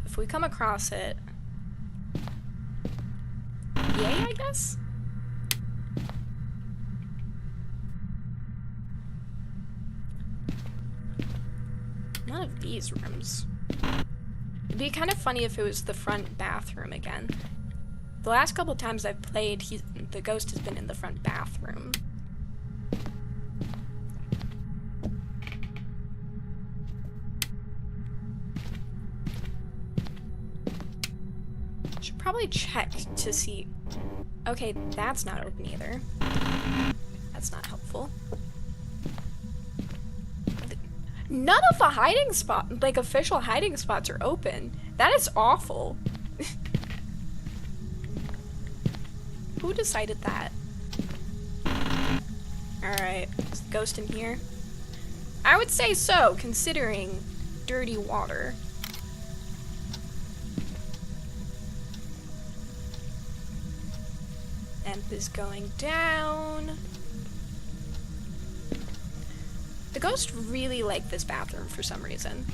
Speaker 1: If we come across it, yay, I guess? none of these rooms. It'd be kind of funny if it was the front bathroom again. The last couple times I've played, the ghost has been in the front bathroom. Should probably check to see. Okay, that's not open either. That's not helpful. None of the hiding spot, like official hiding spots, are open. That is awful. Who decided that? Alright, is the ghost in here? I would say so, considering dirty water. Emp is going down. The ghost really liked this bathroom for some reason.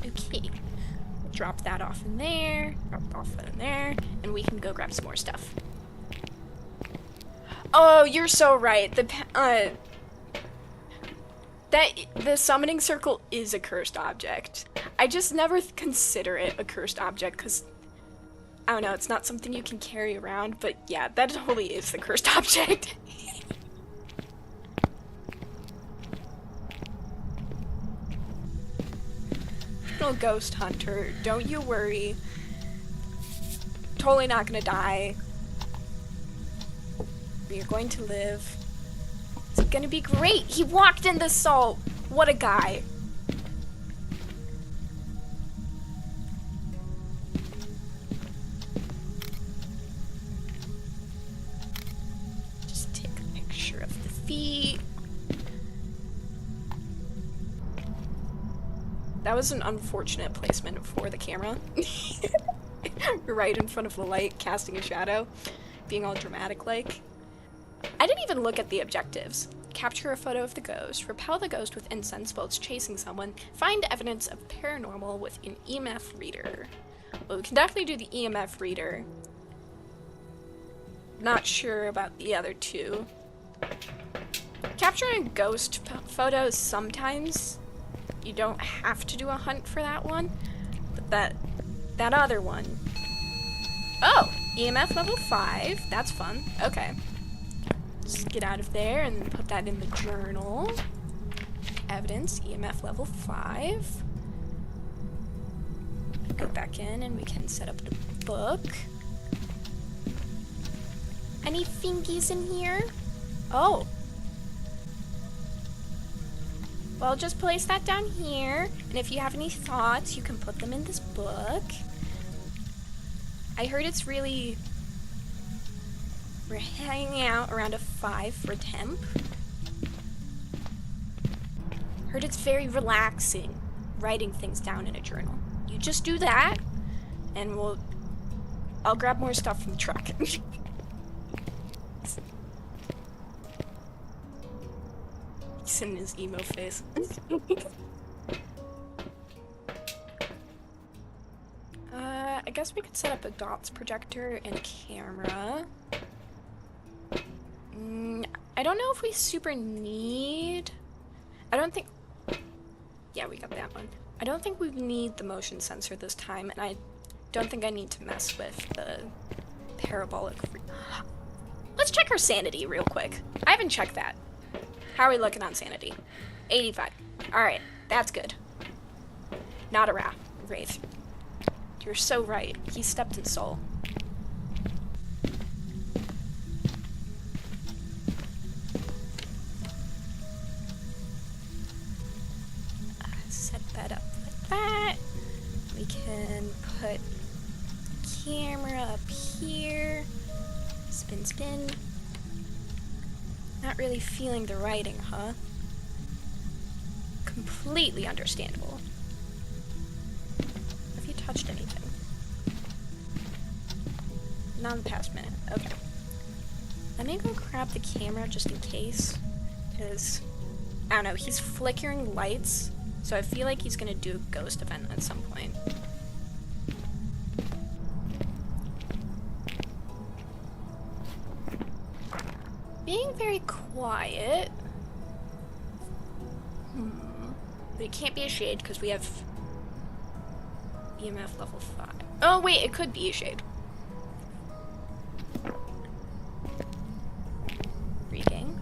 Speaker 1: Okay. Drop that off in there, drop it off in there, and we can go grab some more stuff. Oh, you're so right. The summoning circle is a cursed object. I just never consider it a cursed object because, I don't know, it's not something you can carry around, but yeah, that totally is the cursed object. No ghost hunter, don't you worry. Totally not gonna die. You're going to live. It's gonna be great. He walked in the salt. What a guy. Just take a picture of the feet. That was an unfortunate placement for the camera. Right in front of the light, casting a shadow, being all dramatic-like. I didn't even look at the objectives. Capture a photo of the ghost, repel the ghost with incense while it's chasing someone, find evidence of paranormal with an EMF reader. Well, we can definitely do the EMF reader. Not sure about the other two. Capturing ghost photos sometimes. You don't have to do a hunt for that one, but that other one. Oh, EMF level 5. That's fun. Okay. Just get out of there and put that in the journal. Evidence, EMF level 5. Go back in and we can set up the book. Any fingies in here? Oh. Well, just place that down here, and if you have any thoughts, you can put them in this book. I heard it's really... We're hanging out around a 5 for temp. Heard it's very relaxing, writing things down in a journal. You just do that, and I'll grab more stuff from the truck. He's in his emo face. I guess we could set up a dots projector and a camera. I don't know if we super need... I don't think... Yeah, we got that one. I don't think we need the motion sensor this time, and I don't think I need to mess with the parabolic... Let's check our sanity real quick. I haven't checked that. How are we looking on sanity? 85. Alright, that's good. Not a wraith. You're so right. He stepped in soul. Set that up like that. We can put camera up here. Spin, spin. Not really feeling the writing, huh? Completely understandable. Have you touched anything? Not in the past minute. Okay. Let me go grab the camera just in case. Because, I don't know, he's flickering lights, so I feel like he's gonna do a ghost event at some point. Being very quiet. But it can't be a shade because we have EMF level 5. Oh wait, it could be a shade. Reading.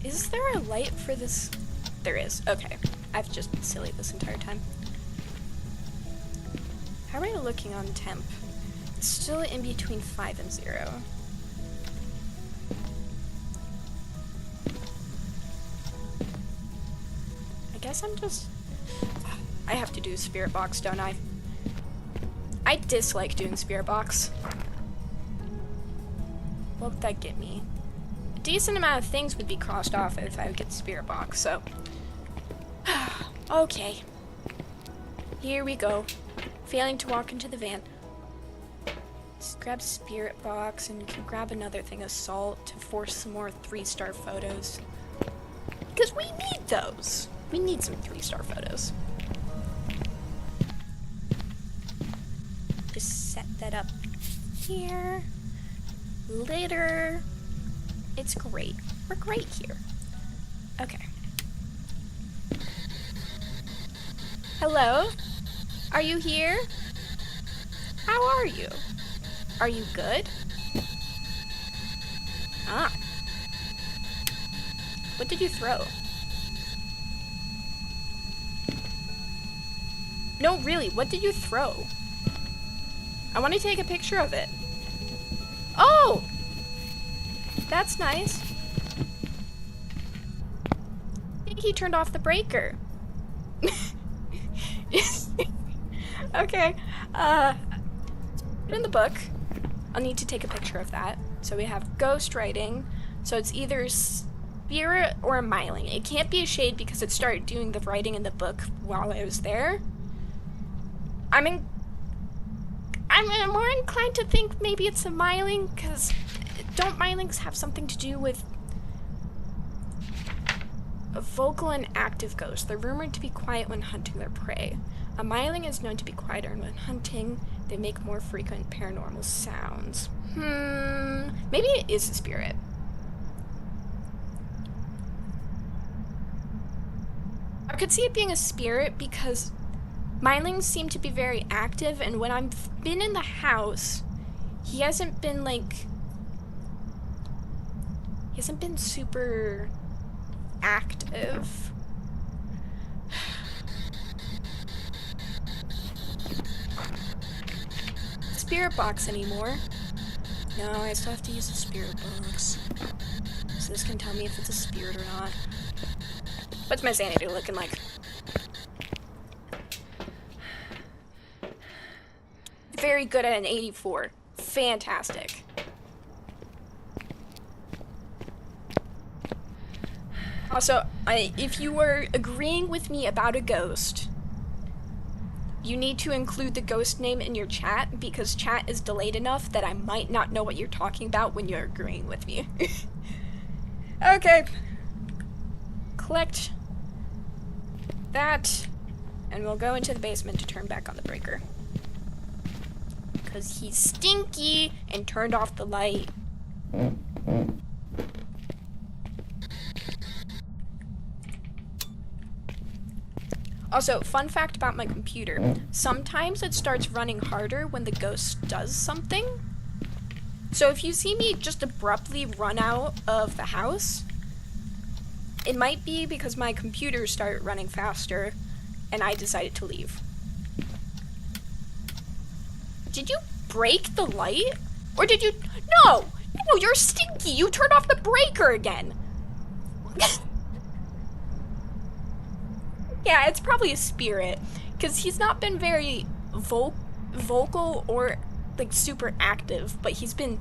Speaker 1: Is there a light for this? There is. Okay. I've just been silly this entire time. How are we looking on temp? It's still in between 5 and 0. I guess I'm just... I have to do spirit box, don't I? I dislike doing spirit box. What would that get me? A decent amount of things would be crossed off if I would get spirit box, so... Okay. Here we go. Failing to walk into the van. Just grab spirit box and can grab another thing of salt to force some more 3-star photos. Because we need those. We need some 3-star photos. Just set that up here. Later. It's great. We're great here. Okay. Hello? Are you here? How are you? Are you good? Ah. What did you throw? No, really, what did you throw? I want to take a picture of it. Oh! That's nice. I think he turned off the breaker. Okay, in the book, I'll need to take a picture of that. So we have ghost writing, so it's either spirit or myling. It can't be a shade because it started doing the writing in the book while I was there. I'm more inclined to think maybe it's a myling, because don't mylings have something to do with a vocal and active ghost? They're rumored to be quiet when hunting their prey. A myling is known to be quieter, and when hunting, they make more frequent paranormal sounds. Maybe it is a spirit. I could see it being a spirit because mylings seem to be very active, and when I've been in the house, he hasn't been super active. Spirit box anymore. No, I still have to use the spirit box. So this can tell me if it's a spirit or not. What's my sanity looking like? Very good at an 84. Fantastic. Also, if you were agreeing with me about a ghost, you need to include the ghost name in your chat, because chat is delayed enough that I might not know what you're talking about when you're agreeing with me. Okay. Collect that, and we'll go into the basement to turn back on the breaker. Because he's stinky and turned off the light. Also, fun fact about my computer. Sometimes it starts running harder when the ghost does something. So if you see me just abruptly run out of the house, it might be because my computer started running faster and I decided to leave. Did you break the light? Or did you... No! No, you're stinky! You turned off the breaker again! Yeah, it's probably a spirit, because he's not been very vocal or, like, super active, but he's been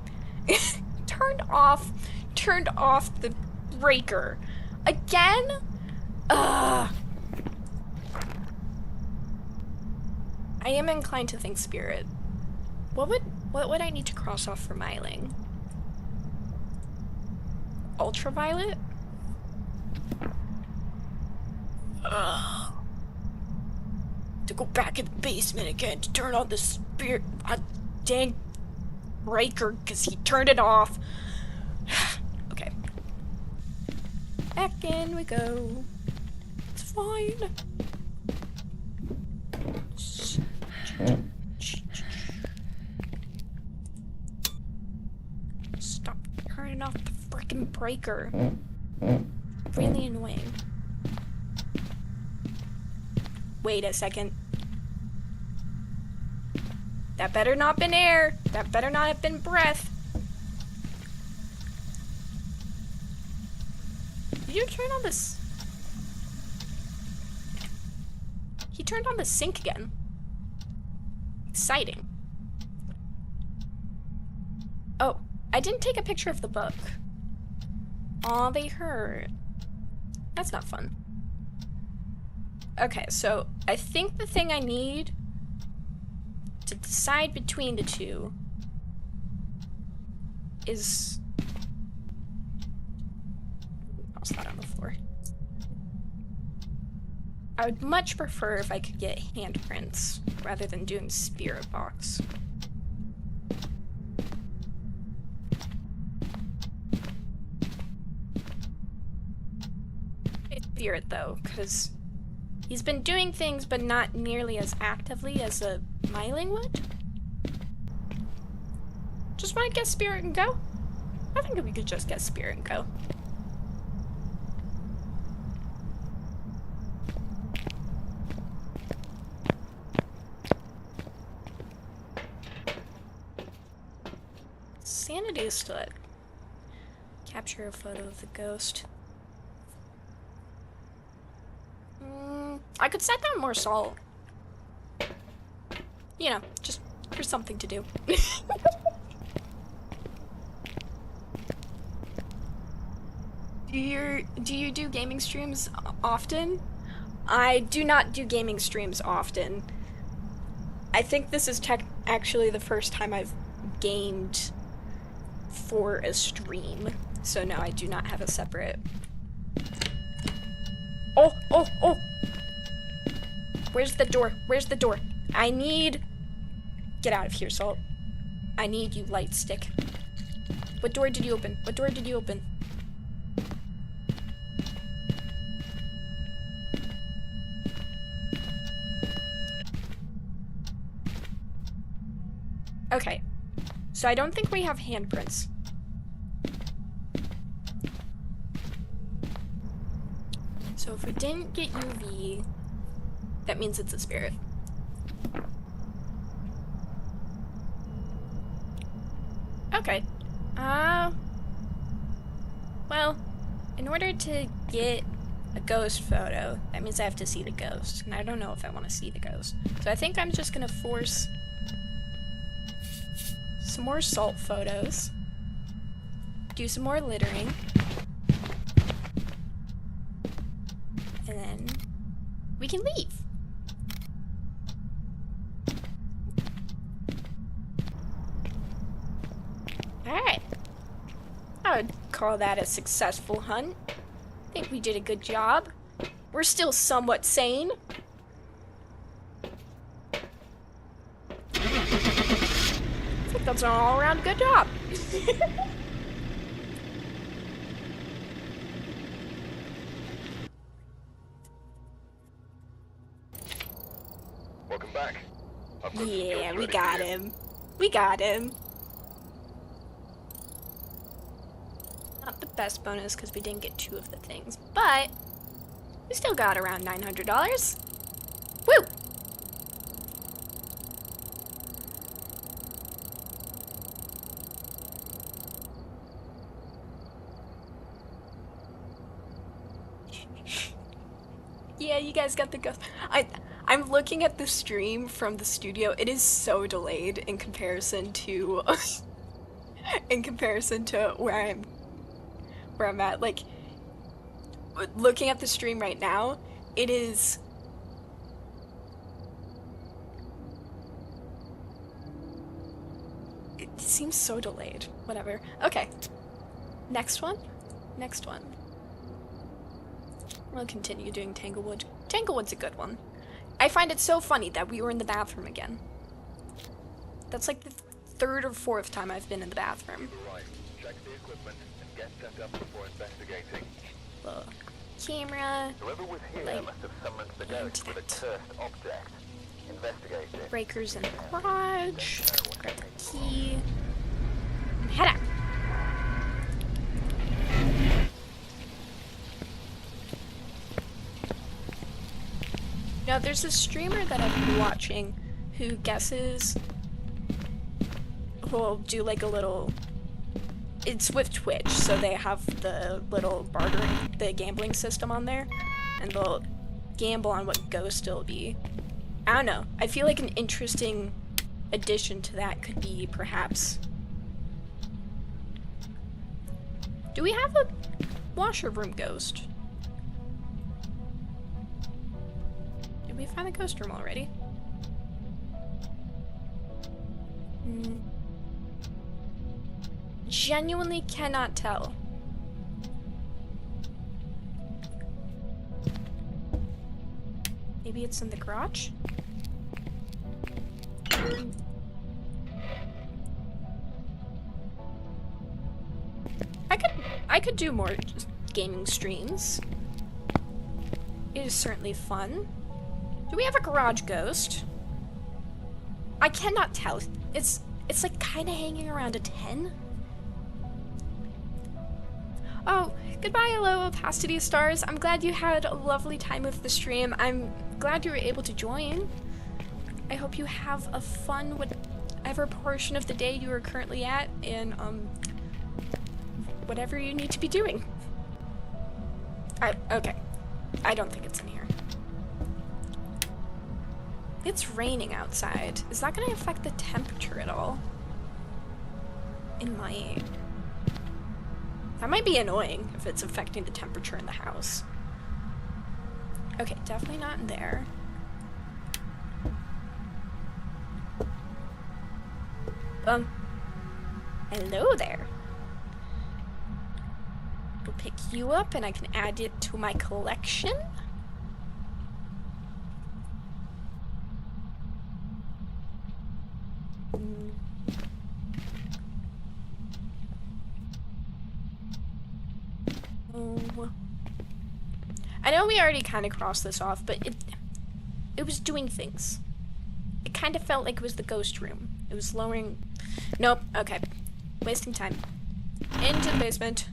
Speaker 1: turned off the breaker. Again? I am inclined to think spirit. What would I need to cross off for myling? Ultraviolet? To go back in the basement again to turn on the spirit dang breaker because he turned it off. Okay. Back in we go. It's fine. Stop turning off the freaking breaker. Really annoying. Wait a second. That better not been air. That better not have been breath. Did you turn on this? He turned on the sink again. Exciting. Oh, I didn't take a picture of the book. Aw, they hurt. That's not fun. Okay, so I think the thing I need to decide between the two is... I'll slide on the floor. I would much prefer if I could get handprints rather than doing spirit box. Spirit though, because he's been doing things but not nearly as actively as a Myling would. Just want to get spirit and go? I think we could just get spirit and go. Sanity is still at. Capture a photo of the ghost. I could set down more salt. You know, just for something to do. Do you do gaming streams often? I do not do gaming streams often. I think this is actually the first time I've gamed for a stream. So no, I do not have a separate... Oh! Where's the door? Where's the door? I need... Get out of here, Salt. I need you, light stick. What door did you open? What door did you open? Okay. So I don't think we have handprints. So if we didn't get UV, that means it's a spirit. Okay. Well, in order to get a ghost photo, that means I have to see the ghost, and I don't know if I want to see the ghost. So I think I'm just gonna force some more salt photos, do some more littering, and then we can leave. Alright. I would call that a successful hunt. I think we did a good job. We're still somewhat sane. I think that's an all-around good job.
Speaker 2: Welcome back. I've got some
Speaker 1: Yeah,
Speaker 2: jobs
Speaker 1: we
Speaker 2: ready
Speaker 1: got
Speaker 2: for you.
Speaker 1: him. We got him. Not the best bonus because we didn't get 2 of the things, but we still got around $900. Woo! Yeah, you guys got the ghost. I'm looking at the stream from the studio. It is so delayed in comparison to where I'm at. Like, looking at the stream right now, it is... It seems so delayed. Whatever. Okay. Next one? Next one. We'll continue doing Tanglewood. Tanglewood's a good one. I find it so funny that we were in the bathroom again. That's like the 3rd or 4th time I've been in the bathroom.
Speaker 2: Right. Check the equipment and get set up before investigating.
Speaker 1: little camera.
Speaker 2: Whoever was here
Speaker 1: Like,
Speaker 2: must have summoned the ghost with a cursed object. Investigate it.
Speaker 1: Breakers in the garage. Grab the key. And head out. Now, there's a streamer that I've been watching who guesses, who'll do like a little, it's with Twitch, so they have the little bartering, the gambling system on there, and they'll gamble on what ghost it'll be. I don't know, I feel like an interesting addition to that could be perhaps, do we have a washer room ghost? Did we find the ghost room already? Genuinely cannot tell. Maybe it's in the garage? I could do more gaming streams. It is certainly fun. Do we have a garage ghost? I cannot tell. It's like kind of hanging around a 10. Oh, goodbye, hello, opacity stars. I'm glad you had a lovely time with the stream. I'm glad you were able to join. I hope you have a fun whatever portion of the day you are currently at, and whatever you need to be doing. Okay. I don't think it's in here. It's raining outside. Is that going to affect the temperature at all? It might. That might be annoying if it's affecting the temperature in the house. Okay, definitely not in there. Hello there. We'll pick you up and I can add it to my collection. Oh. I know we already kind of crossed this off, but it was doing things. It kind of felt like it was the ghost room. It was lowering... Nope, okay. Wasting time. Into the basement.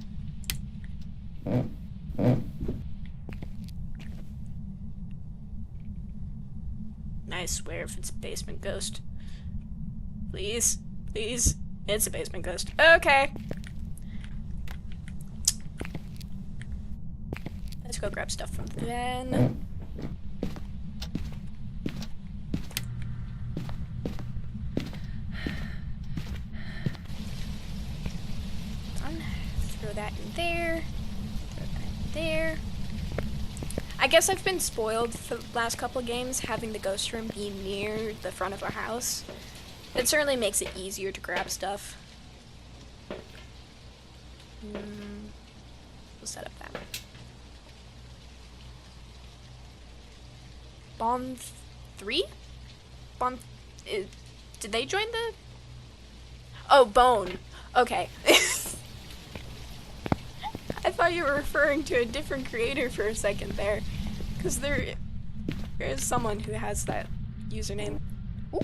Speaker 1: I swear if it's a basement ghost. Please, please. It's a basement ghost. Okay. Let's go grab stuff from then. Throw that in there. Throw that in there. I guess I've been spoiled for the last couple games having the ghost room be near the front of our house. It certainly makes it easier to grab stuff. We'll set up that. Bomb 3? Bomb... did they join the... Oh, Bone. Okay. I thought you were referring to a different creator for a second there. Because there is someone who has that username. Ooh.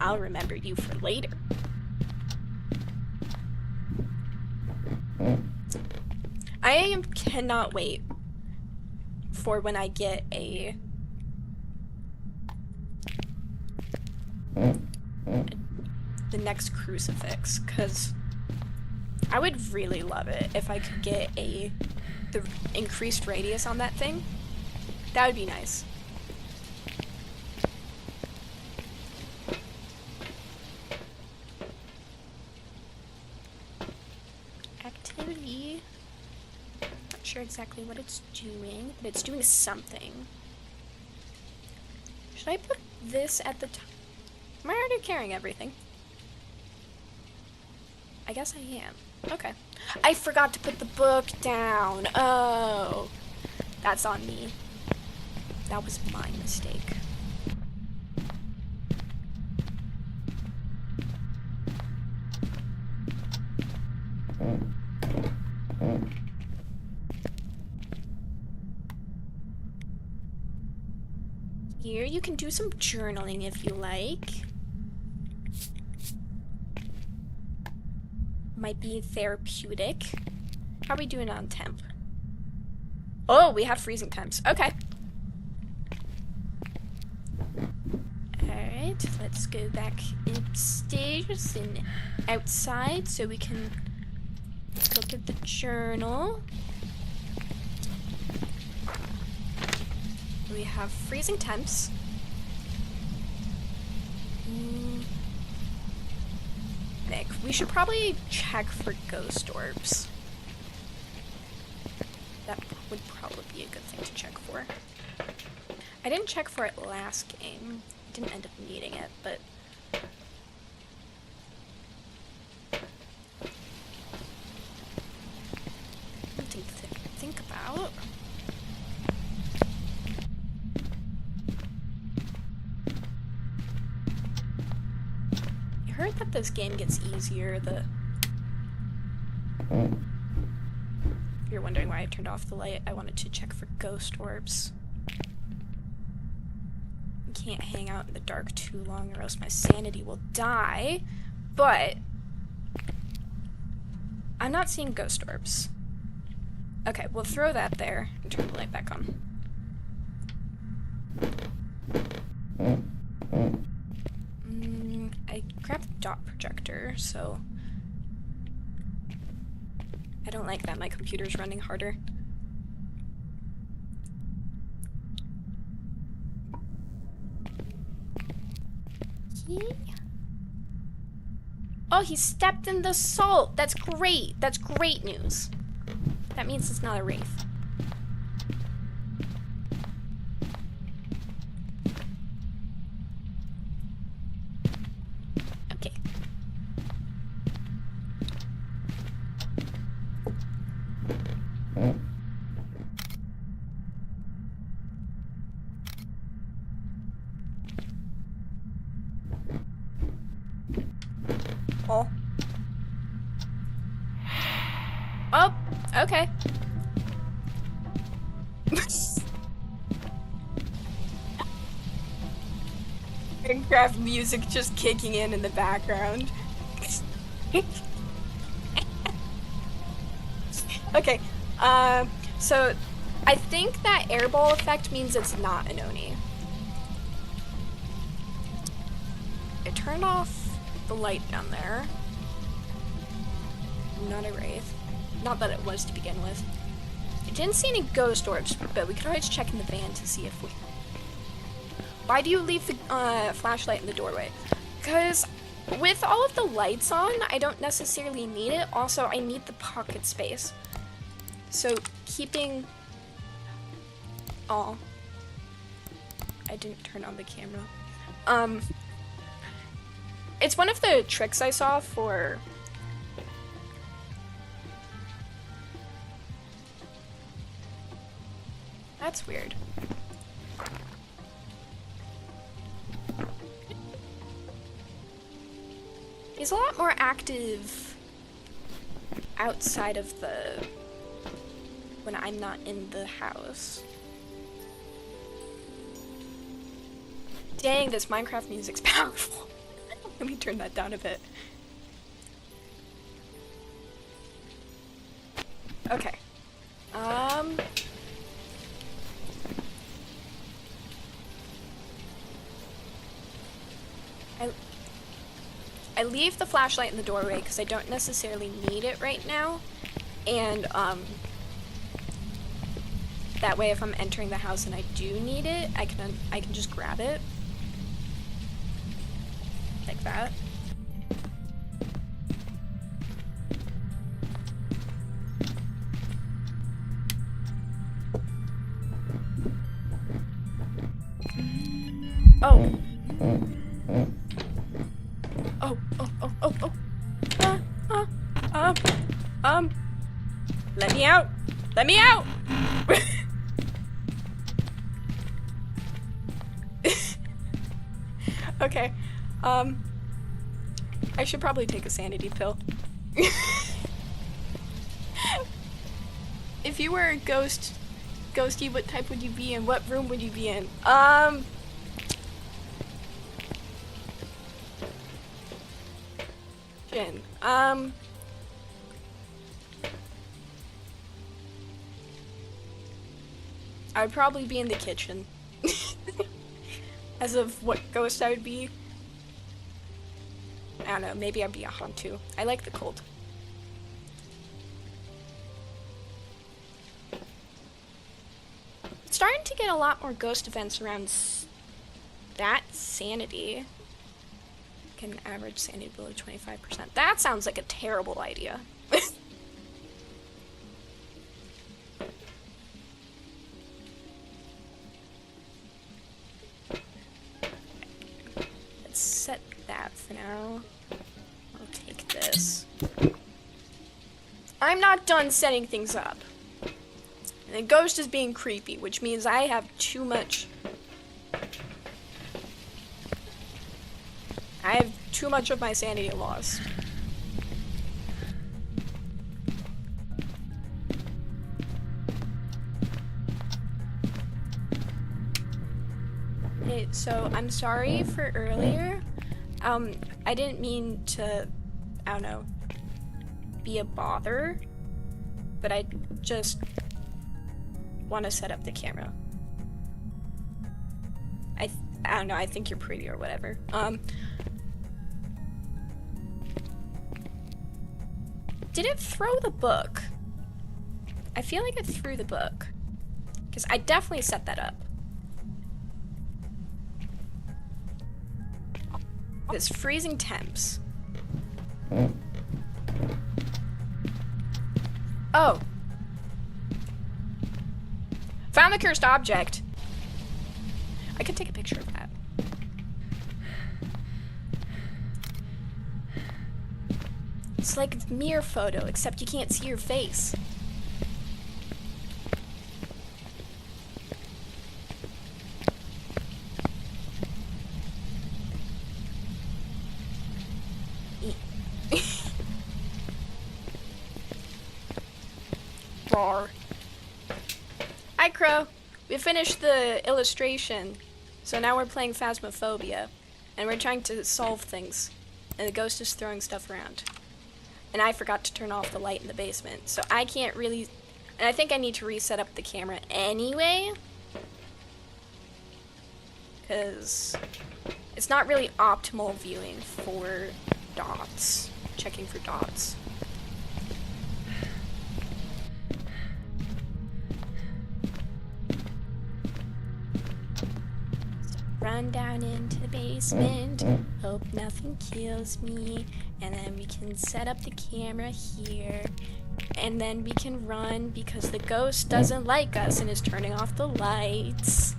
Speaker 1: I'll remember you for later. I cannot wait for when I get the next crucifix, because I would really love it if I could get the increased radius on that thing. That would be nice. Activity. Not sure exactly what it's doing, but it's doing something. Should I put this at the top? Am I already carrying everything? I guess I am. Okay. I forgot to put the book down. Oh. That's on me. That was my mistake. Here, you can do some journaling if you like. Might be therapeutic. How are we doing on temp? Oh, we have freezing temps. Okay. Alright, let's go back upstairs and outside so we can look at the journal. We have freezing temps. Nick, we should probably check for ghost orbs. That would probably be a good thing to check for. I didn't check for it last game. Didn't end up needing it, but something to think about. I heard that this game gets easier if you're wondering why I turned off the light, I wanted to check for ghost orbs. Can't hang out in the dark too long or else my sanity will die, but I'm not seeing ghost orbs. Okay, we'll throw that there and turn the light back on. I grabbed the dot projector, so I don't like that my computer's running harder. Oh, he stepped in the salt. That's great. That's great news. That means it's not a wraith. Okay. Oh. Oh, okay. Minecraft music just kicking in the background. Okay, so I think that airball effect means it's not an Oni. I turned off the light down there. Not a wraith. Not that it was to begin with. I didn't see any ghost orbs, but we could always check in the van to see if we... Why do you leave the flashlight in the doorway? Because with all of the lights on, I don't necessarily need it. Also, I need the pocket space. So keeping... Oh. I didn't turn on the camera. It's one of the tricks I saw for... That's weird. He's a lot more active outside of the... when I'm not in the house. Dang, this Minecraft music's powerful. Let me turn that down a bit. Okay. I leave the flashlight in the doorway because I don't necessarily need it right now, and that way if I'm entering the house and I do need it, I can just grab it like that. Oh. Let me out! Let me out! Okay, I should probably take a sanity pill. if you were a ghosty, what type would you be in? What room would you be in? Jin. I'd probably be in the kitchen. As of what ghost I would be. I don't know, maybe I'd be a Hantu. I like the cold. Starting to get a lot more ghost events around that sanity. Can average sanity below 25%. That sounds like a terrible idea. Let's set that for now. I'll take this. I'm not done setting things up. And the ghost is being creepy, which means I have too much. I have too much of my sanity lost. Hey, so I'm sorry for earlier. I didn't mean to, I don't know, be a bother, but I just want to set up the camera. I don't know, I think you're pretty or whatever. Did it throw the book? I feel like it threw the book. Because I definitely set that up. It's freezing temps. Oh. Found the cursed object. I could take a picture of that. It's like a mirror photo, except you can't see your face. Roar. Hi, Crow. We finished the illustration, so now we're playing Phasmophobia, and we're trying to solve things, and the ghost is throwing stuff around. And I forgot to turn off the light in the basement, so I can't really... And I think I need to reset up the camera anyway, because it's not really optimal viewing for dots, checking for dots. Run down into the basement, hope nothing kills me, and then we can set up the camera here, and then we can run because the ghost doesn't like us and is turning off the lights.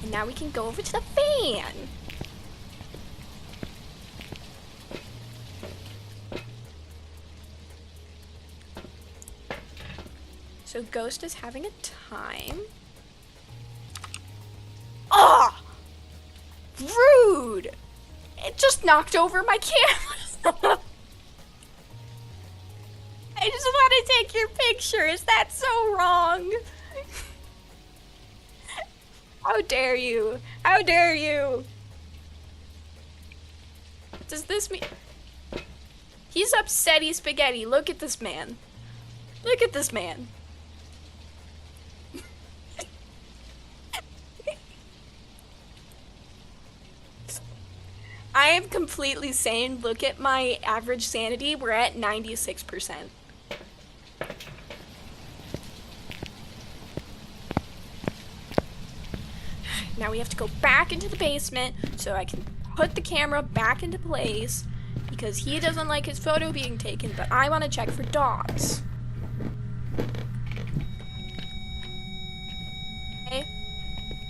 Speaker 1: And now we can go over to the fan. So Ghost is having a time. Ah! Rude! It just knocked over my camera. I just want to take your picture. Is that so wrong? How dare you? How dare you? Does this mean... He's upsetty spaghetti. Look at this man. Look at this man. I am completely sane. Look at my average sanity. We're at 96%. Now we have to go back into the basement so I can put the camera back into place because he doesn't like his photo being taken, but I want to check for dots. Okay.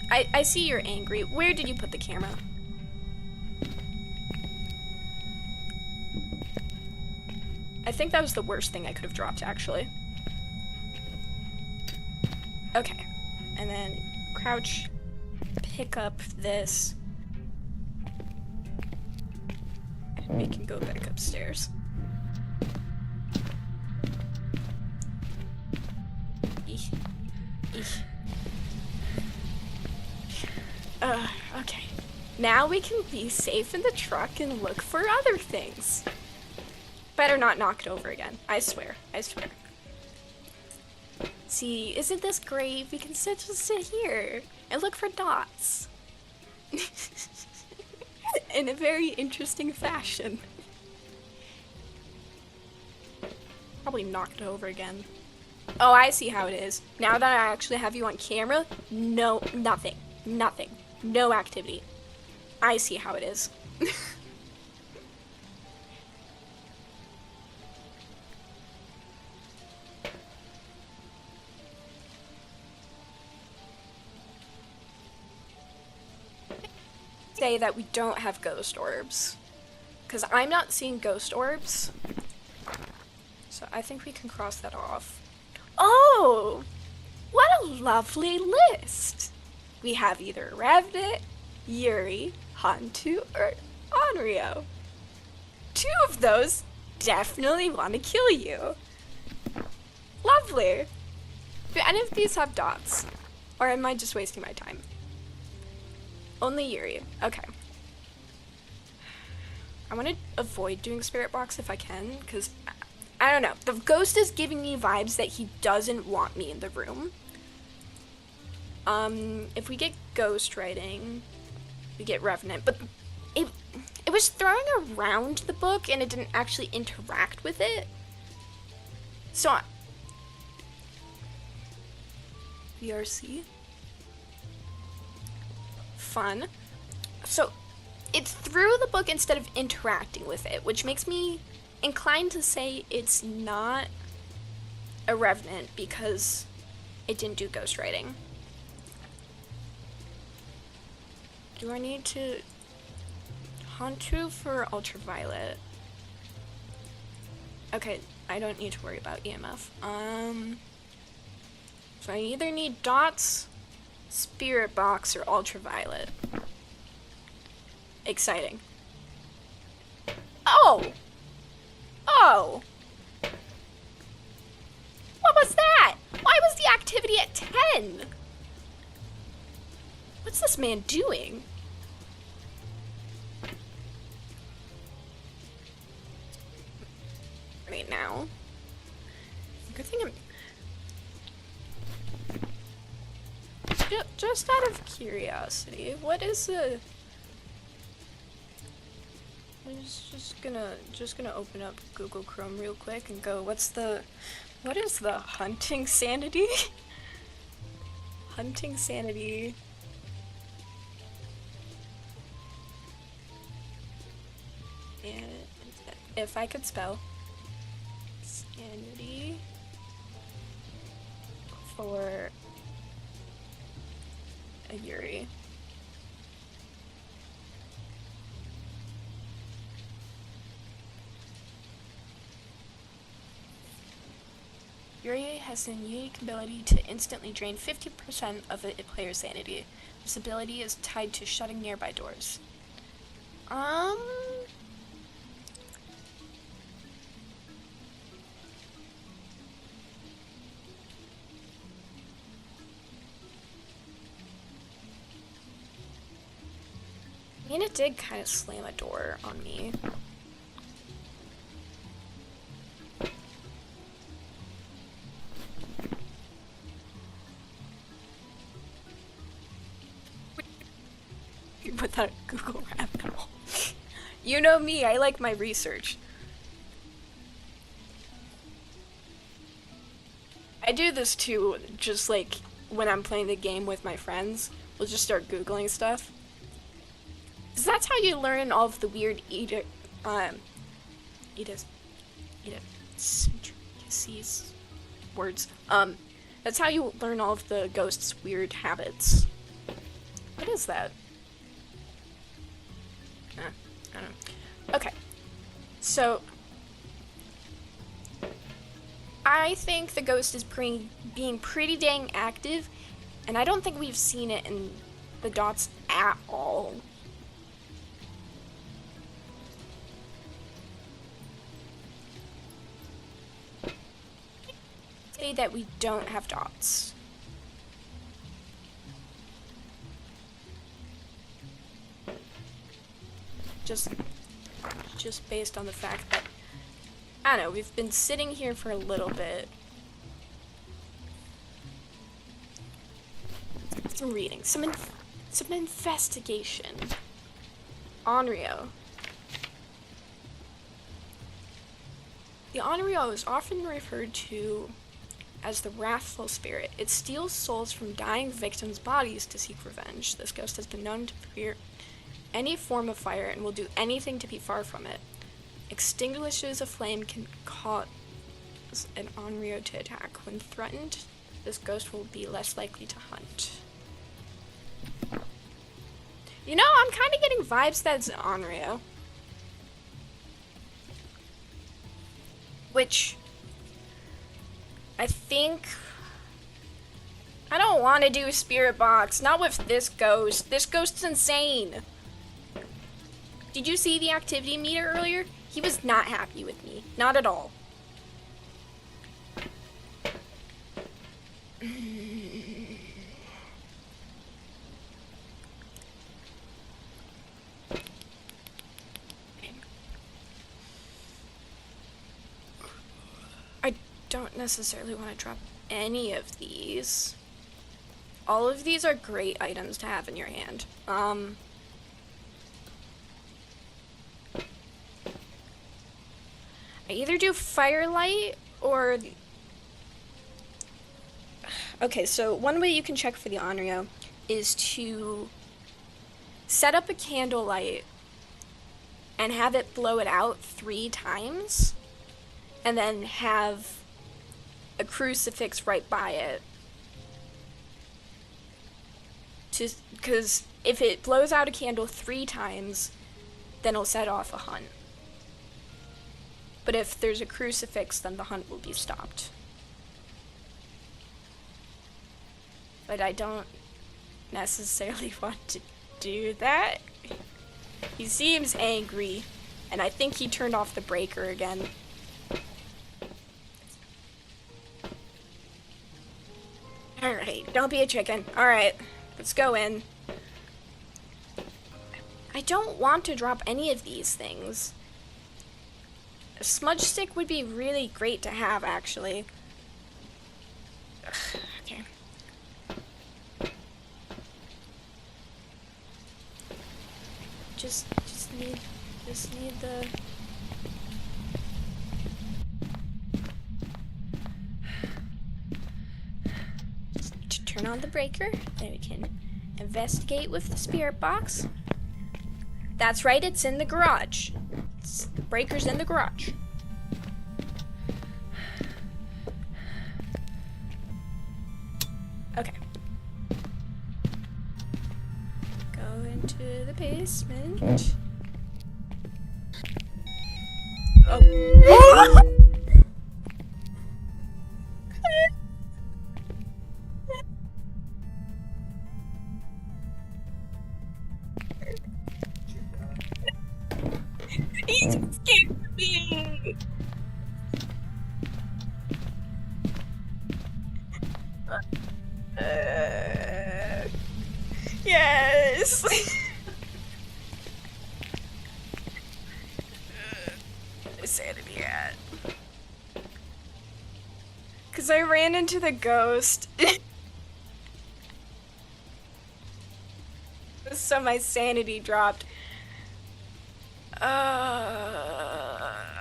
Speaker 1: I see you're angry. Where did you put the camera? I think that was the worst thing I could have dropped, actually. Okay. And then crouch, pick up this. We can go back upstairs. Eesh. Eesh. Okay. Now we can be safe in the truck and look for other things. Better not knock it over again. I swear. I swear. See, isn't this great? We can just sit here and look for dots. In a very interesting fashion. Probably knocked it over again. Oh, I see how it is. Now that I actually have you on camera, no, nothing. Nothing. No activity. I see how it is. Say that we don't have ghost orbs. Because I'm not seeing ghost orbs. So I think we can cross that off. Oh! What a lovely list! We have either Revenant, Yuri, Hantu, or Onryo. 2 of those definitely want to kill you. Lovely. Do any of these have dots? Or am I just wasting my time? Only Yuri. Okay. I want to avoid doing Spirit Box if I can, because I don't know. The ghost is giving me vibes that he doesn't want me in the room. If we get ghost writing, we get Revenant, but it was throwing around the book and it didn't actually interact with it. So VRC. Fun. So it's through the book instead of interacting with it, which makes me inclined to say it's not a Revenant because it didn't do ghostwriting. Do I need to Hantu for ultraviolet? Okay, I don't need to worry about EMF. So I either need dots, Spirit Box, or ultraviolet. Exciting. Oh! Oh! What was that? Why was the activity at 10? What's this man doing? Right now. Good thing I'm... Just out of curiosity, what is the... I'm just gonna open up Google Chrome real quick and go, what is the hunting sanity? Hunting sanity. And if I could spell sanity for a Yuri. Yuri has a unique ability to instantly drain 50% of a player's sanity. This ability is tied to shutting nearby doors. I mean, it did kind of slam a door on me. Without Google rabbit hole. You know me, I like my research. I do this too, just like when I'm playing the game with my friends. We'll just start Googling stuff. Because that's how you learn all of the weird words. That's how you learn all of the ghost's weird habits. What is that? I don't know. Okay. So, I think the ghost is being pretty dang active, and I don't think we've seen it in the dots at all. say that we don't have dots. Just based on the fact that, I don't know, we've been sitting here for a little bit. Some reading, some investigation. Onryo. The Onryo is often referred to as the wrathful spirit. It steals souls from dying victims' bodies to seek revenge. This ghost has been known to fear any form of fire and will do anything to be far from it. Extinguishes of flame can cause an Onryo to attack. When threatened, this ghost will be less likely to hunt. You know, I'm kind of getting vibes that it's Onryo. Which, I think, I don't want to do a spirit box. Not with this ghost. This ghost's insane. Did you see the activity meter earlier? He was not happy with me. Not at all. I don't necessarily want to drop any of these. All of these are great items to have in your hand. I either do firelight or... Okay, so one way you can check for the Onryo is to set up a candlelight and have it blow it out 3 times, and then have a crucifix right by it. Because if it blows out a candle 3 times, then it'll set off a hunt. But if there's a crucifix, then the hunt will be stopped. But I don't necessarily want to do that. He seems angry, and I think he turned off the breaker again. Alright, don't be a chicken. Alright, let's go in. I don't want to drop any of these things. A smudge stick would be really great to have, actually. Ugh, okay. Just need the... Just need to turn on the breaker, then we can investigate with the spirit box. That's right, it's in the garage. The breaker's in the garage. Okay. Go into the basement. Oh. He scared me. Yes. Sanity at. Because I ran into the ghost. So my sanity dropped.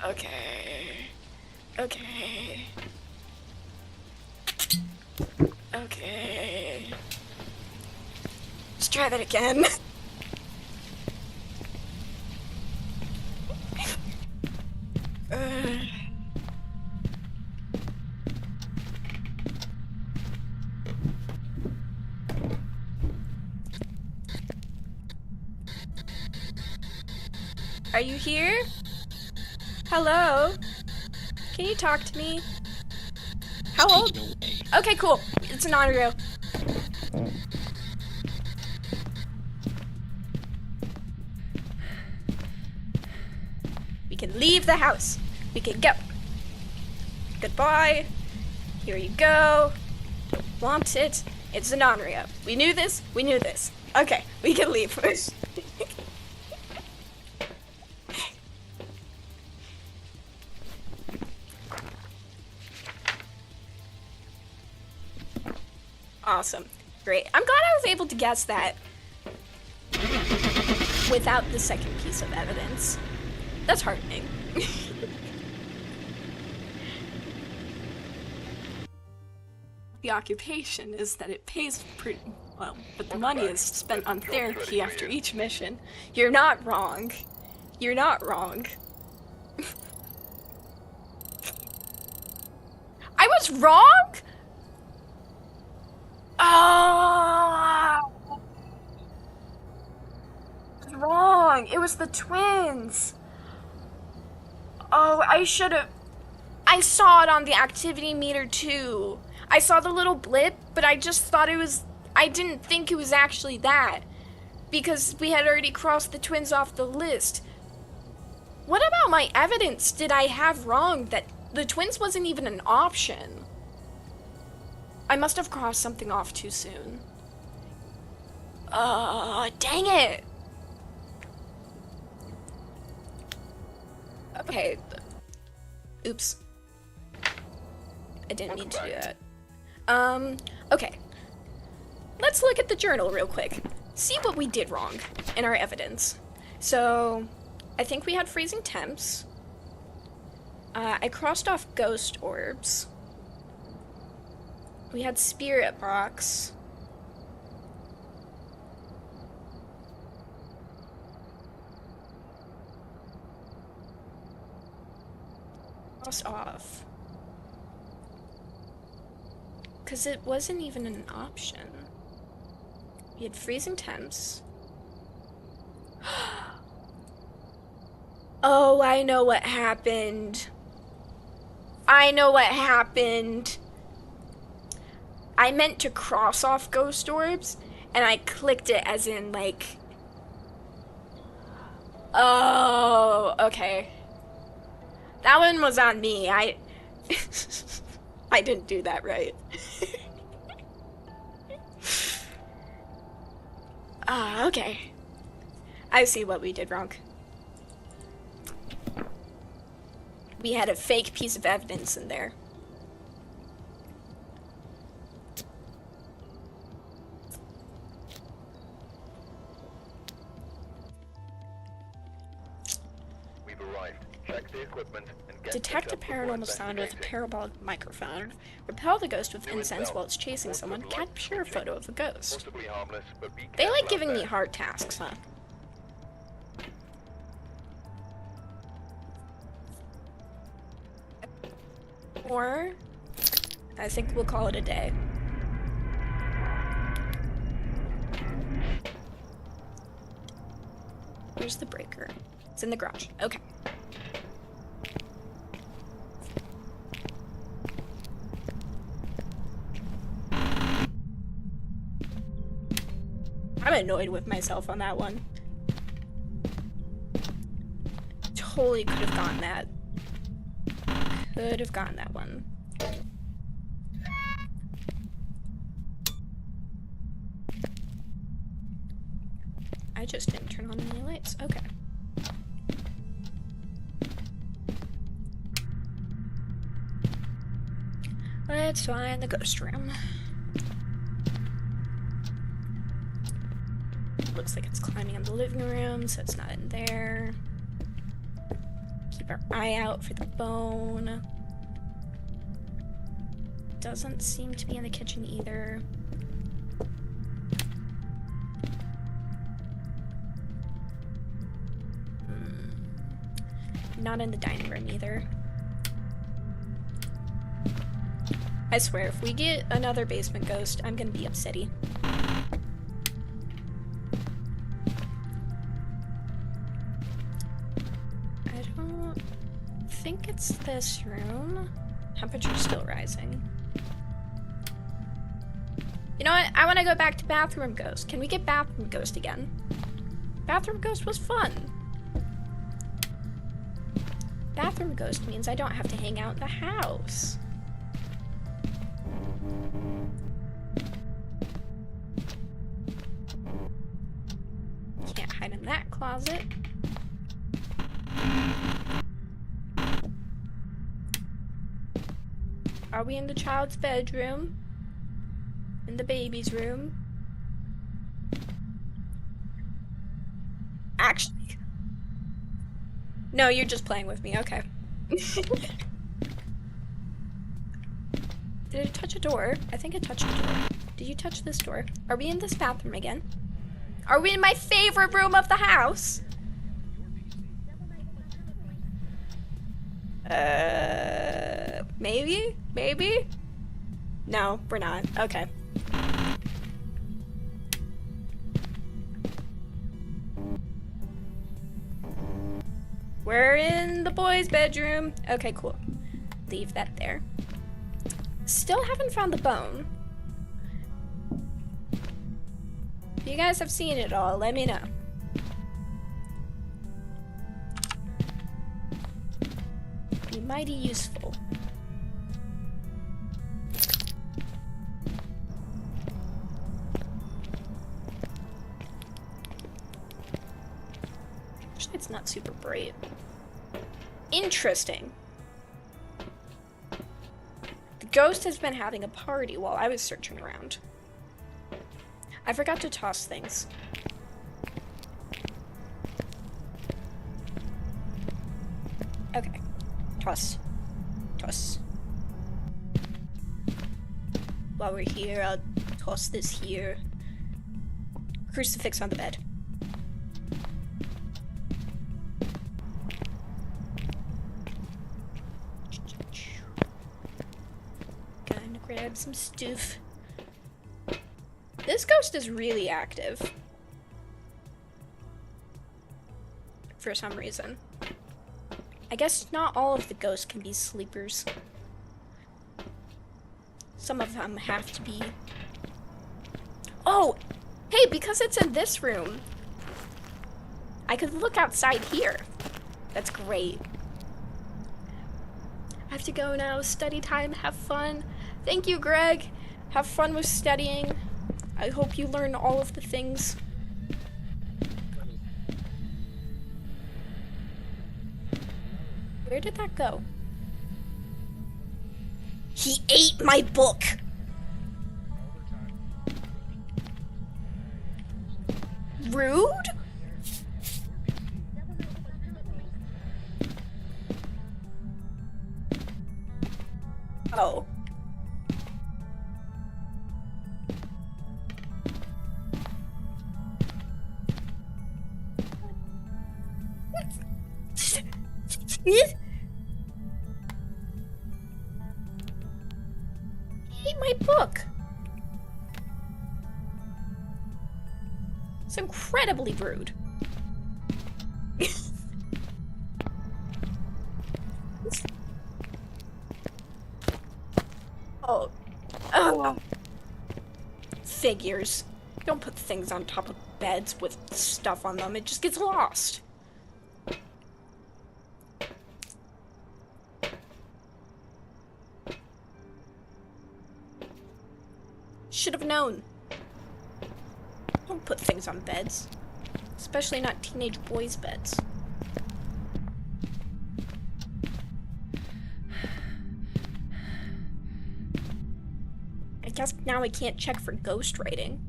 Speaker 1: Okay. Okay. Okay. Let's try that again. Are you here? Hello? Can you talk to me? How old? Okay, cool. It's an Onryo. We can leave the house. We can go. Goodbye. Here you go. Want it? It's an on-re-up. We knew this. We knew this. Okay, we can leave. Awesome. Great. I'm glad I was able to guess that without the second piece of evidence. That's heartening. The occupation is that it pays pretty well, but the money is spent on therapy after each mission. You're not wrong. You're not wrong. I was wrong? Oh! I was wrong. It was the twins. Oh, I should have. I saw it on the activity meter too. I saw the little blip, but I just thought it was. I didn't think it was actually that. Because we had already crossed the twins off the list. What about my evidence did I have wrong that the twins wasn't even an option? I must have crossed something off too soon. Dang it! Okay. Oops. I didn't mean to do that. Okay. Let's look at the journal real quick. See what we did wrong in our evidence. So, I think we had freezing temps. I crossed off ghost orbs. We had spirit box. Crossed off. Because it wasn't even an option. We had freezing temps. Oh, I know what happened. I know what happened. I meant to cross off ghost orbs, and I clicked it as in, like... Oh, okay. That one was on me. I didn't do that right. Okay. I see what we did wrong. We had a fake piece of evidence in there.
Speaker 2: We've arrived. Check the equipment and get
Speaker 1: Detect a paranormal sound with a parabolic microphone. Repel the ghost with incense while it's chasing someone. Capture a photo of the ghost.
Speaker 2: Possibly harmless, but be
Speaker 1: They like
Speaker 2: careful
Speaker 1: giving
Speaker 2: out
Speaker 1: me
Speaker 2: there.
Speaker 1: hard tasks, huh? Or, I think we'll call it a day. Where's the breaker? It's in the garage. Okay. I'm annoyed with myself on that one. Totally could have gotten that. Could have gotten that one. I just didn't turn on any lights. Okay. Let's find the ghost room. Looks like it's climbing in the living room, so it's not in there. Keep our eye out for the bone. Doesn't seem to be in the kitchen either. Not in the dining room either. I swear, if we get another basement ghost, I'm gonna be upsetty. I don't think it's this room. Temperature's still rising. You know what? I want to go back to Bathroom Ghost. Can we get Bathroom Ghost again? Bathroom Ghost was fun. Bathroom Ghost means I don't have to hang out in the house. Can't hide in that closet. Are we in the child's bedroom? In the baby's room? Actually... No, you're just playing with me, okay. Did it touch a door? I think it touched a door. Did you touch this door? Are we in this bathroom again? Are we in my favorite room of the house? Maybe? Maybe? No, we're not. Okay. We're in the boys' bedroom. Okay, cool. Leave that there. Still haven't found the bone. If you guys have seen it all, let me know. Be mighty useful. Actually, it's not super bright. Interesting. The ghost has been having a party while I was searching around. I forgot to toss things. Okay. Toss. Toss. While we're here, I'll toss this here. Crucifix on the bed. Gonna grab some stuff. This ghost is really active. For some reason. I guess not all of the ghosts can be sleepers. Some of them have to be... Oh! Hey, because it's in this room, I could look outside here. That's great. I have to go now. Study time. Have fun. Thank you, Greg. Have fun with studying. I hope you learn all of the things. Where did that go? He ate my book! Rude? Oh. He ate my book. It's incredibly rude. Oh. Oh. Figures. Don't put things on top of beds with stuff on them. It just gets lost. Should have known. Don't put things on beds. Especially not teenage boys' beds. I guess now I can't check for ghost writing.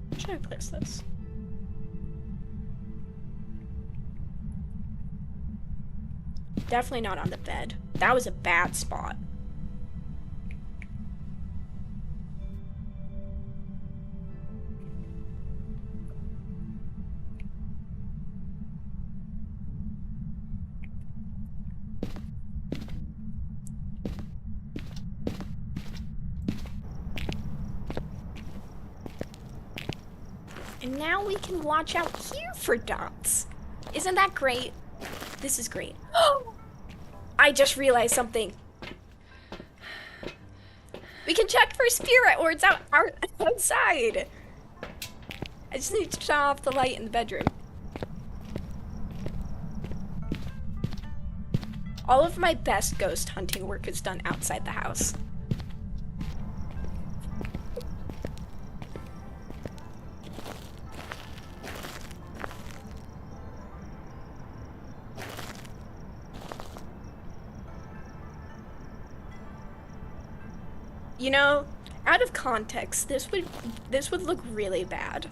Speaker 1: Where should I place this? Definitely not on the bed. That was a bad spot. And now we can watch out here for dots. Isn't that great? This is great. I just realized something. We can check for spirit orbs outside. I just need to turn off the light in the bedroom. All of my best ghost hunting work is done outside the house. You know, out of context, this would look really bad.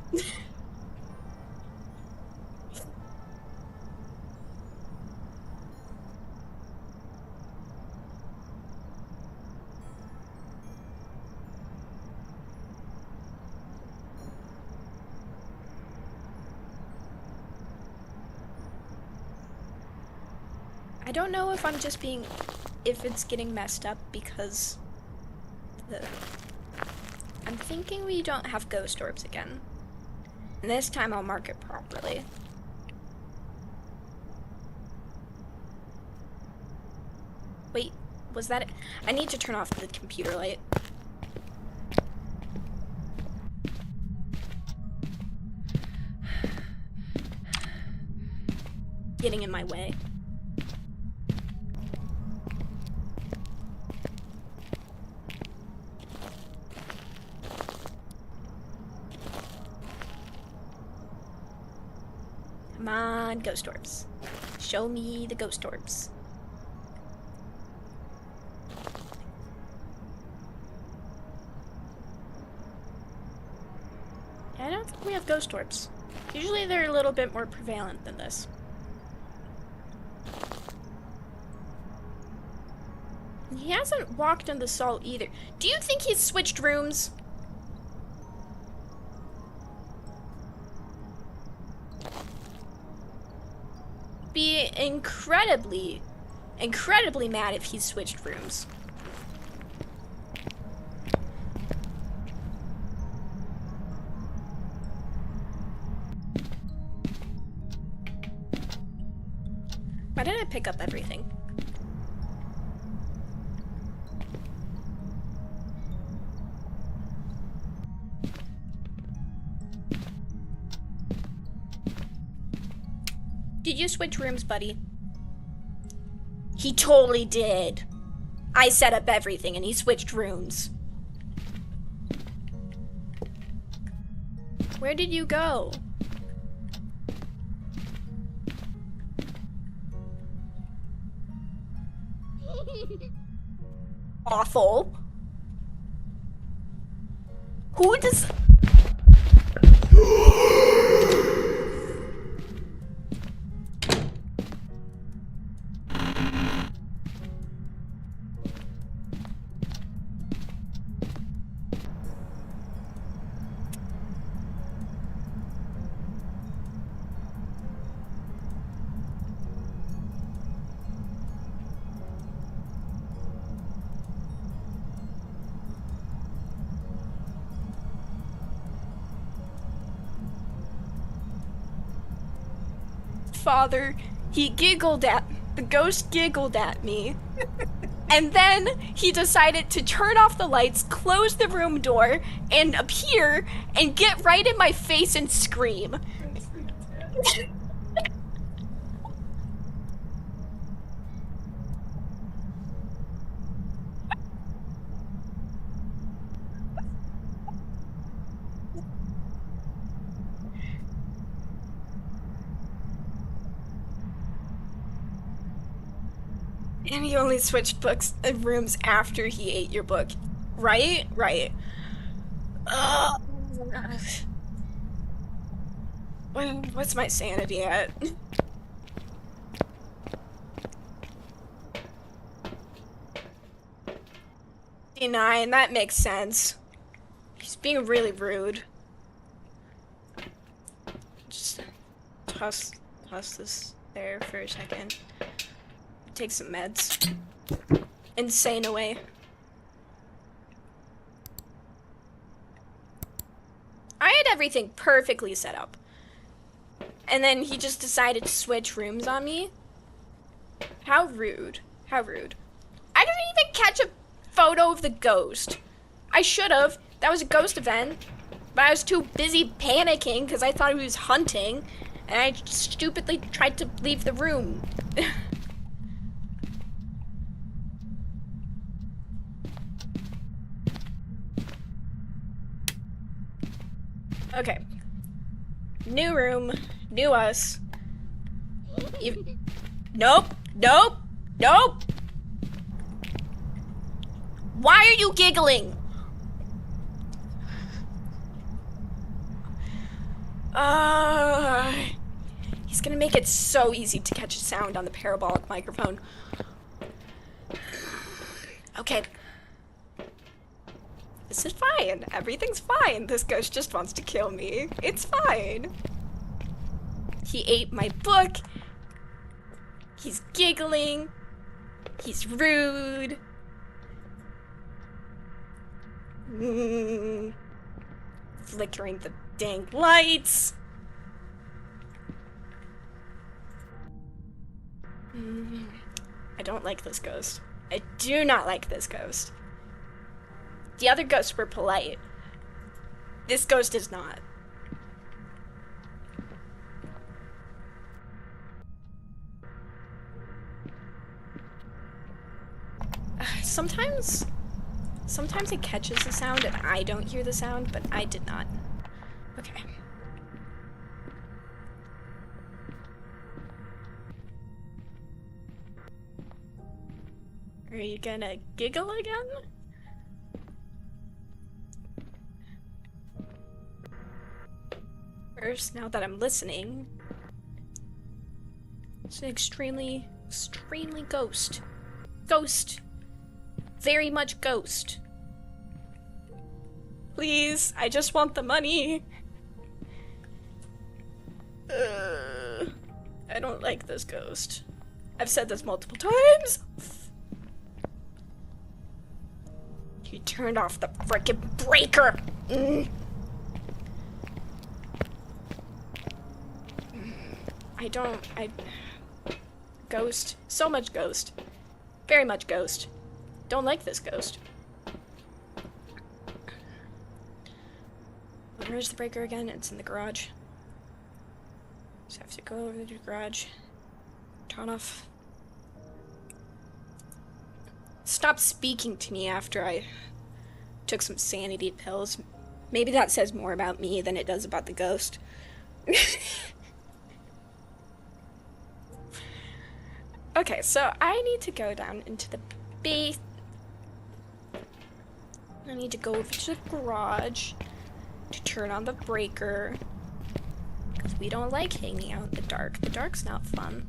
Speaker 1: I don't know if I'm just being, if it's getting messed up because I'm thinking we don't have ghost orbs again. And this time I'll mark it properly. Wait, was that it? I need to turn off the computer light. Getting in my way. Come on, ghost orbs. Show me the ghost orbs. I don't think we have ghost orbs. Usually they're a little bit more prevalent than this. He hasn't walked in the salt either. Do you think he's switched rooms? Be incredibly mad if he's switched rooms. Why did I pick up everything? Did you switch rooms, buddy? He totally did. I set up everything and he switched rooms. Where did you go? Awful. Who does... Father, the ghost giggled at me. And then he decided to turn off the lights, close the room door, and appear and get right in my face and scream. And he only switched books and rooms after he ate your book. Right? Right. What's my sanity at? D9, that makes sense. He's being really rude. Just toss this there for a second. Take some meds. Insane away. I had everything perfectly set up. And then he just decided to switch rooms on me. How rude. How rude. I didn't even catch a photo of the ghost. I should have. That was a ghost event. But I was too busy panicking because I thought he was hunting. And I stupidly tried to leave the room. Okay. New room. New us. Nope. Nope. Nope. Why are you giggling? He's gonna make it so easy to catch a sound on the parabolic microphone. Okay. This is fine. Everything's fine. This ghost just wants to kill me. It's fine. He ate my book. He's giggling. He's rude. Flickering the dang lights. I don't like this ghost. I do not like this ghost. The other ghosts were polite. This ghost is not. Sometimes it catches the sound and I don't hear the sound, but I did not. Okay. Are you gonna giggle again? First, now that I'm listening, it's an extremely ghost. Ghost. Very much ghost. Please, I just want the money. I don't like this ghost. I've said this multiple times. He turned off the frickin' breaker. Ghost. So much ghost. Very much ghost. Don't like this ghost. Where's the breaker again? It's in the garage. Just have to go over to the garage. Turn off. Stop speaking to me after I took some sanity pills. Maybe that says more about me than it does about the ghost. Okay, so I need to go down into the base. I need to go over to the garage to turn on the breaker. Because we don't like hanging out in the dark. The dark's not fun.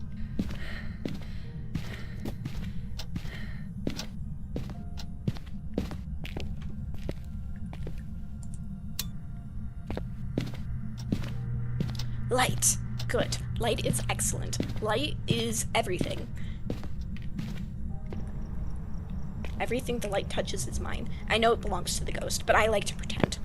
Speaker 1: Light. Good. Light is excellent. Light is everything. Everything the light touches is mine. I know it belongs to the ghost, but I like to pretend.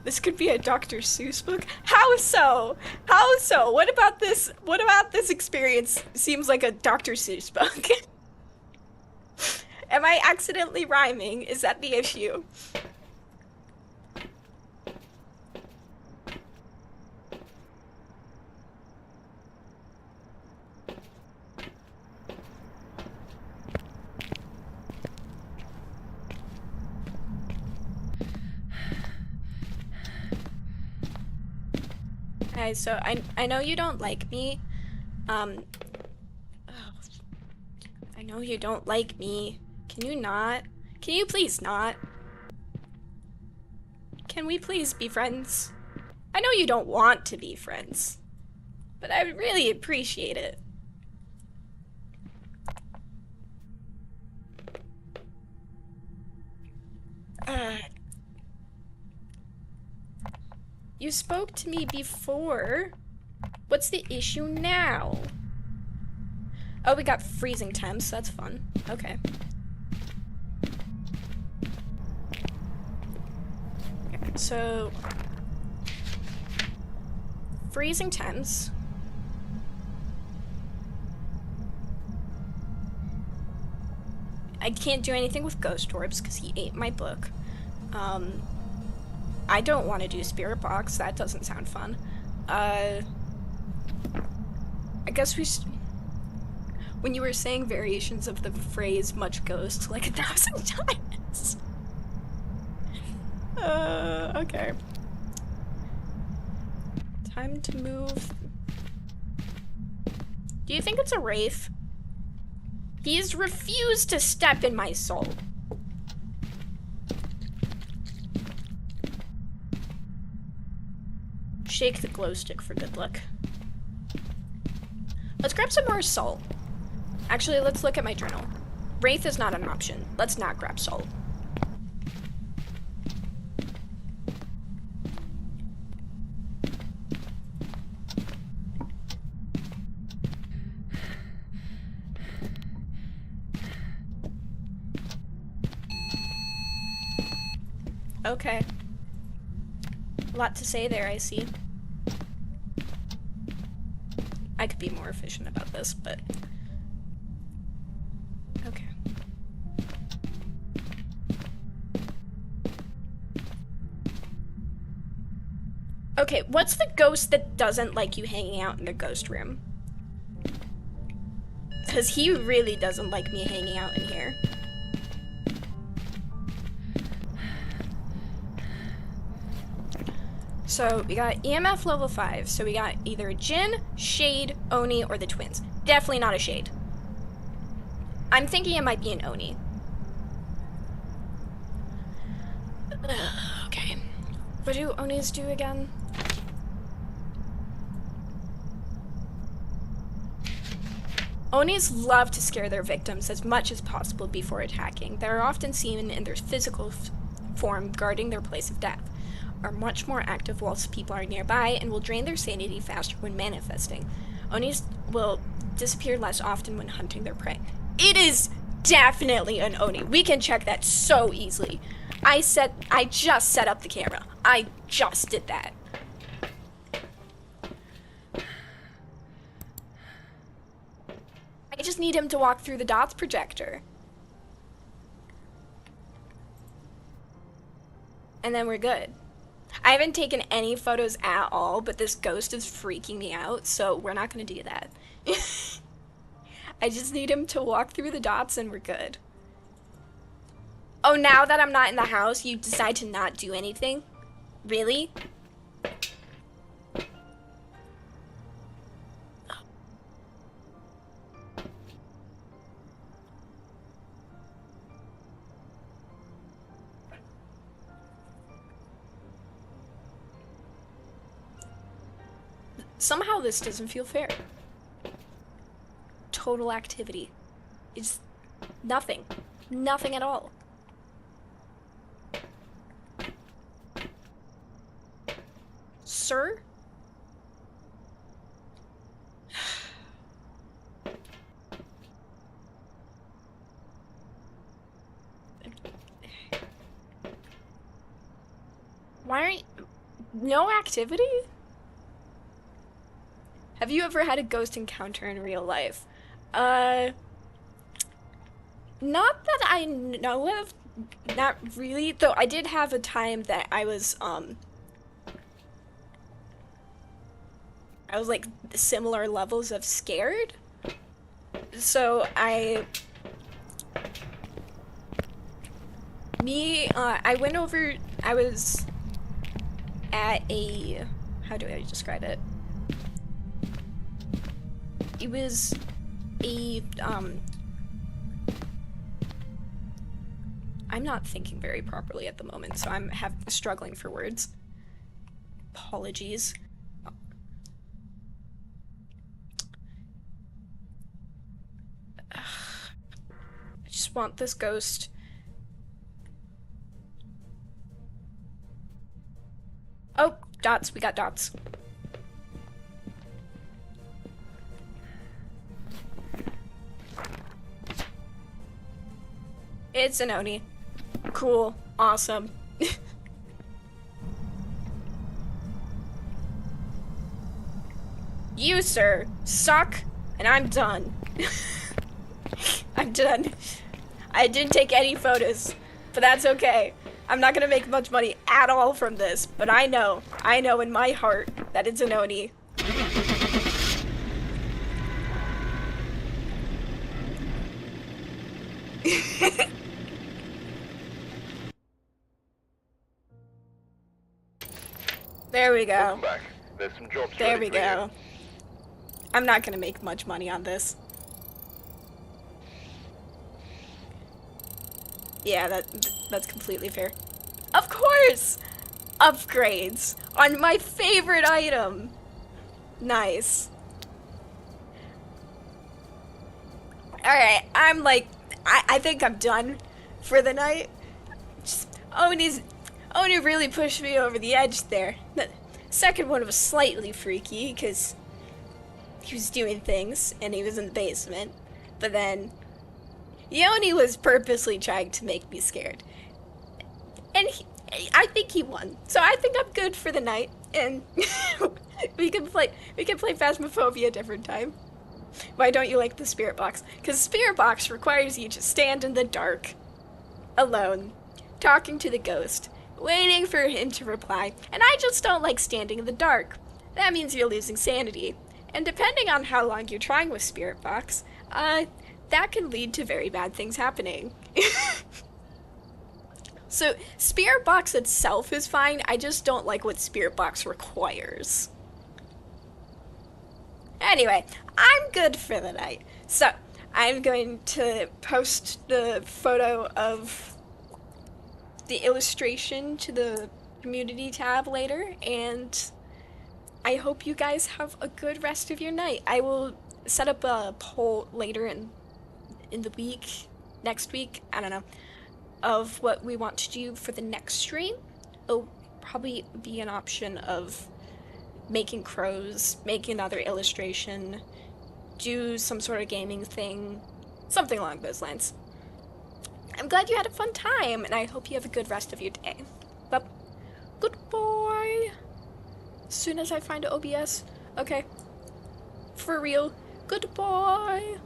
Speaker 1: This could be a Dr. Seuss book. How so? How so? What about this experience seems like a Dr. Seuss book? Am I accidentally rhyming? Is that the issue? Okay, so I know you don't like me. I know you don't like me. Can you not? Can you please not? Can we please be friends? I know you don't want to be friends, but I would really appreciate it. You spoke to me before. What's the issue now? Oh, we got freezing temps. That's fun. Okay. So, freezing temps. I can't do anything with ghost orbs because he ate my book. I don't want to do spirit box. That doesn't sound fun. I guess when you were saying variations of the phrase much ghost like 1,000 times. Okay. Time to move. Do you think it's a wraith? He's refused to step in my soul. Shake the glow stick for good luck. Let's grab some more salt. Actually, let's look at my journal. Wraith is not an option. Let's not grab salt. Okay. A lot to say there, I see. I could be more efficient about this, but... Okay. Okay, what's the ghost that doesn't like you hanging out in the ghost room? Because he really doesn't like me hanging out in here. So we got EMF level 5. So we got either Jin, Shade, Oni, or the twins. Definitely not a Shade. I'm thinking it might be an Oni. Okay. What do Onis do again? Onis love to scare their victims as much as possible before attacking. They are often seen in their physical form guarding their place of death, are much more active whilst people are nearby, and will drain their sanity faster when manifesting. Onis will disappear less often when hunting their prey. It is definitely an Oni. We can check that so easily. I just set up the camera. I just did that. I just need him to walk through the dots projector. And then we're good. I haven't taken any photos at all, but this ghost is freaking me out, so we're not gonna do that. I just need him to walk through the dots and we're good. Oh, now that I'm not in the house, you decide to not do anything? Really? Somehow this doesn't feel fair. Total activity. It's nothing. Nothing at all. Sir? Why aren't you... No activity? Have you ever had a ghost encounter in real life? Not that I know of. Not really. Though I did have a time that I was like similar levels of scared. So I went over, I was at a, how do I describe it? It was a, I'm not thinking very properly at the moment, so I'm struggling for words. Apologies. I just want this ghost. Oh, dots. We got dots. It's an Oni. Cool. Awesome. You, sir, suck, and I'm done. I'm done. I didn't take any photos, but that's okay. I'm not gonna make much money at all from this, but I know in my heart that it's an Oni. There we go.
Speaker 2: Welcome back. There's some jobs
Speaker 1: There
Speaker 2: ready
Speaker 1: we
Speaker 2: for you.
Speaker 1: go. I'm not gonna make much money on this. Yeah, that's completely fair. Of course! Upgrades on my favorite item. Nice. Alright, I'm like, I think I'm done for the night. Oni really pushed me over the edge there. The second one was slightly freaky, because he was doing things, and he was in the basement. But then, Yoni was purposely trying to make me scared. And I think he won. So I think I'm good for the night, and we can play Phasmophobia a different time. Why don't you like the spirit box? Because spirit box requires you to stand in the dark, alone, talking to the ghost, waiting for him to reply, and I just don't like standing in the dark. That means you're losing sanity, and depending on how long you're trying with spirit box, that can lead to very bad things happening. So, spirit box itself is fine, I just don't like what spirit box requires. Anyway, I'm good for the night. So, I'm going to post the photo of the illustration to the community tab later, and I hope you guys have a good rest of your night. I will set up a poll later in the week, next week, I don't know, of what we want to do for the next stream. It'll probably be an option of making crows, making another illustration, do some sort of gaming thing, something along those lines. I'm glad you had a fun time, and I hope you have a good rest of your day. But goodbye. As soon as I find OBS, okay, for real, goodbye.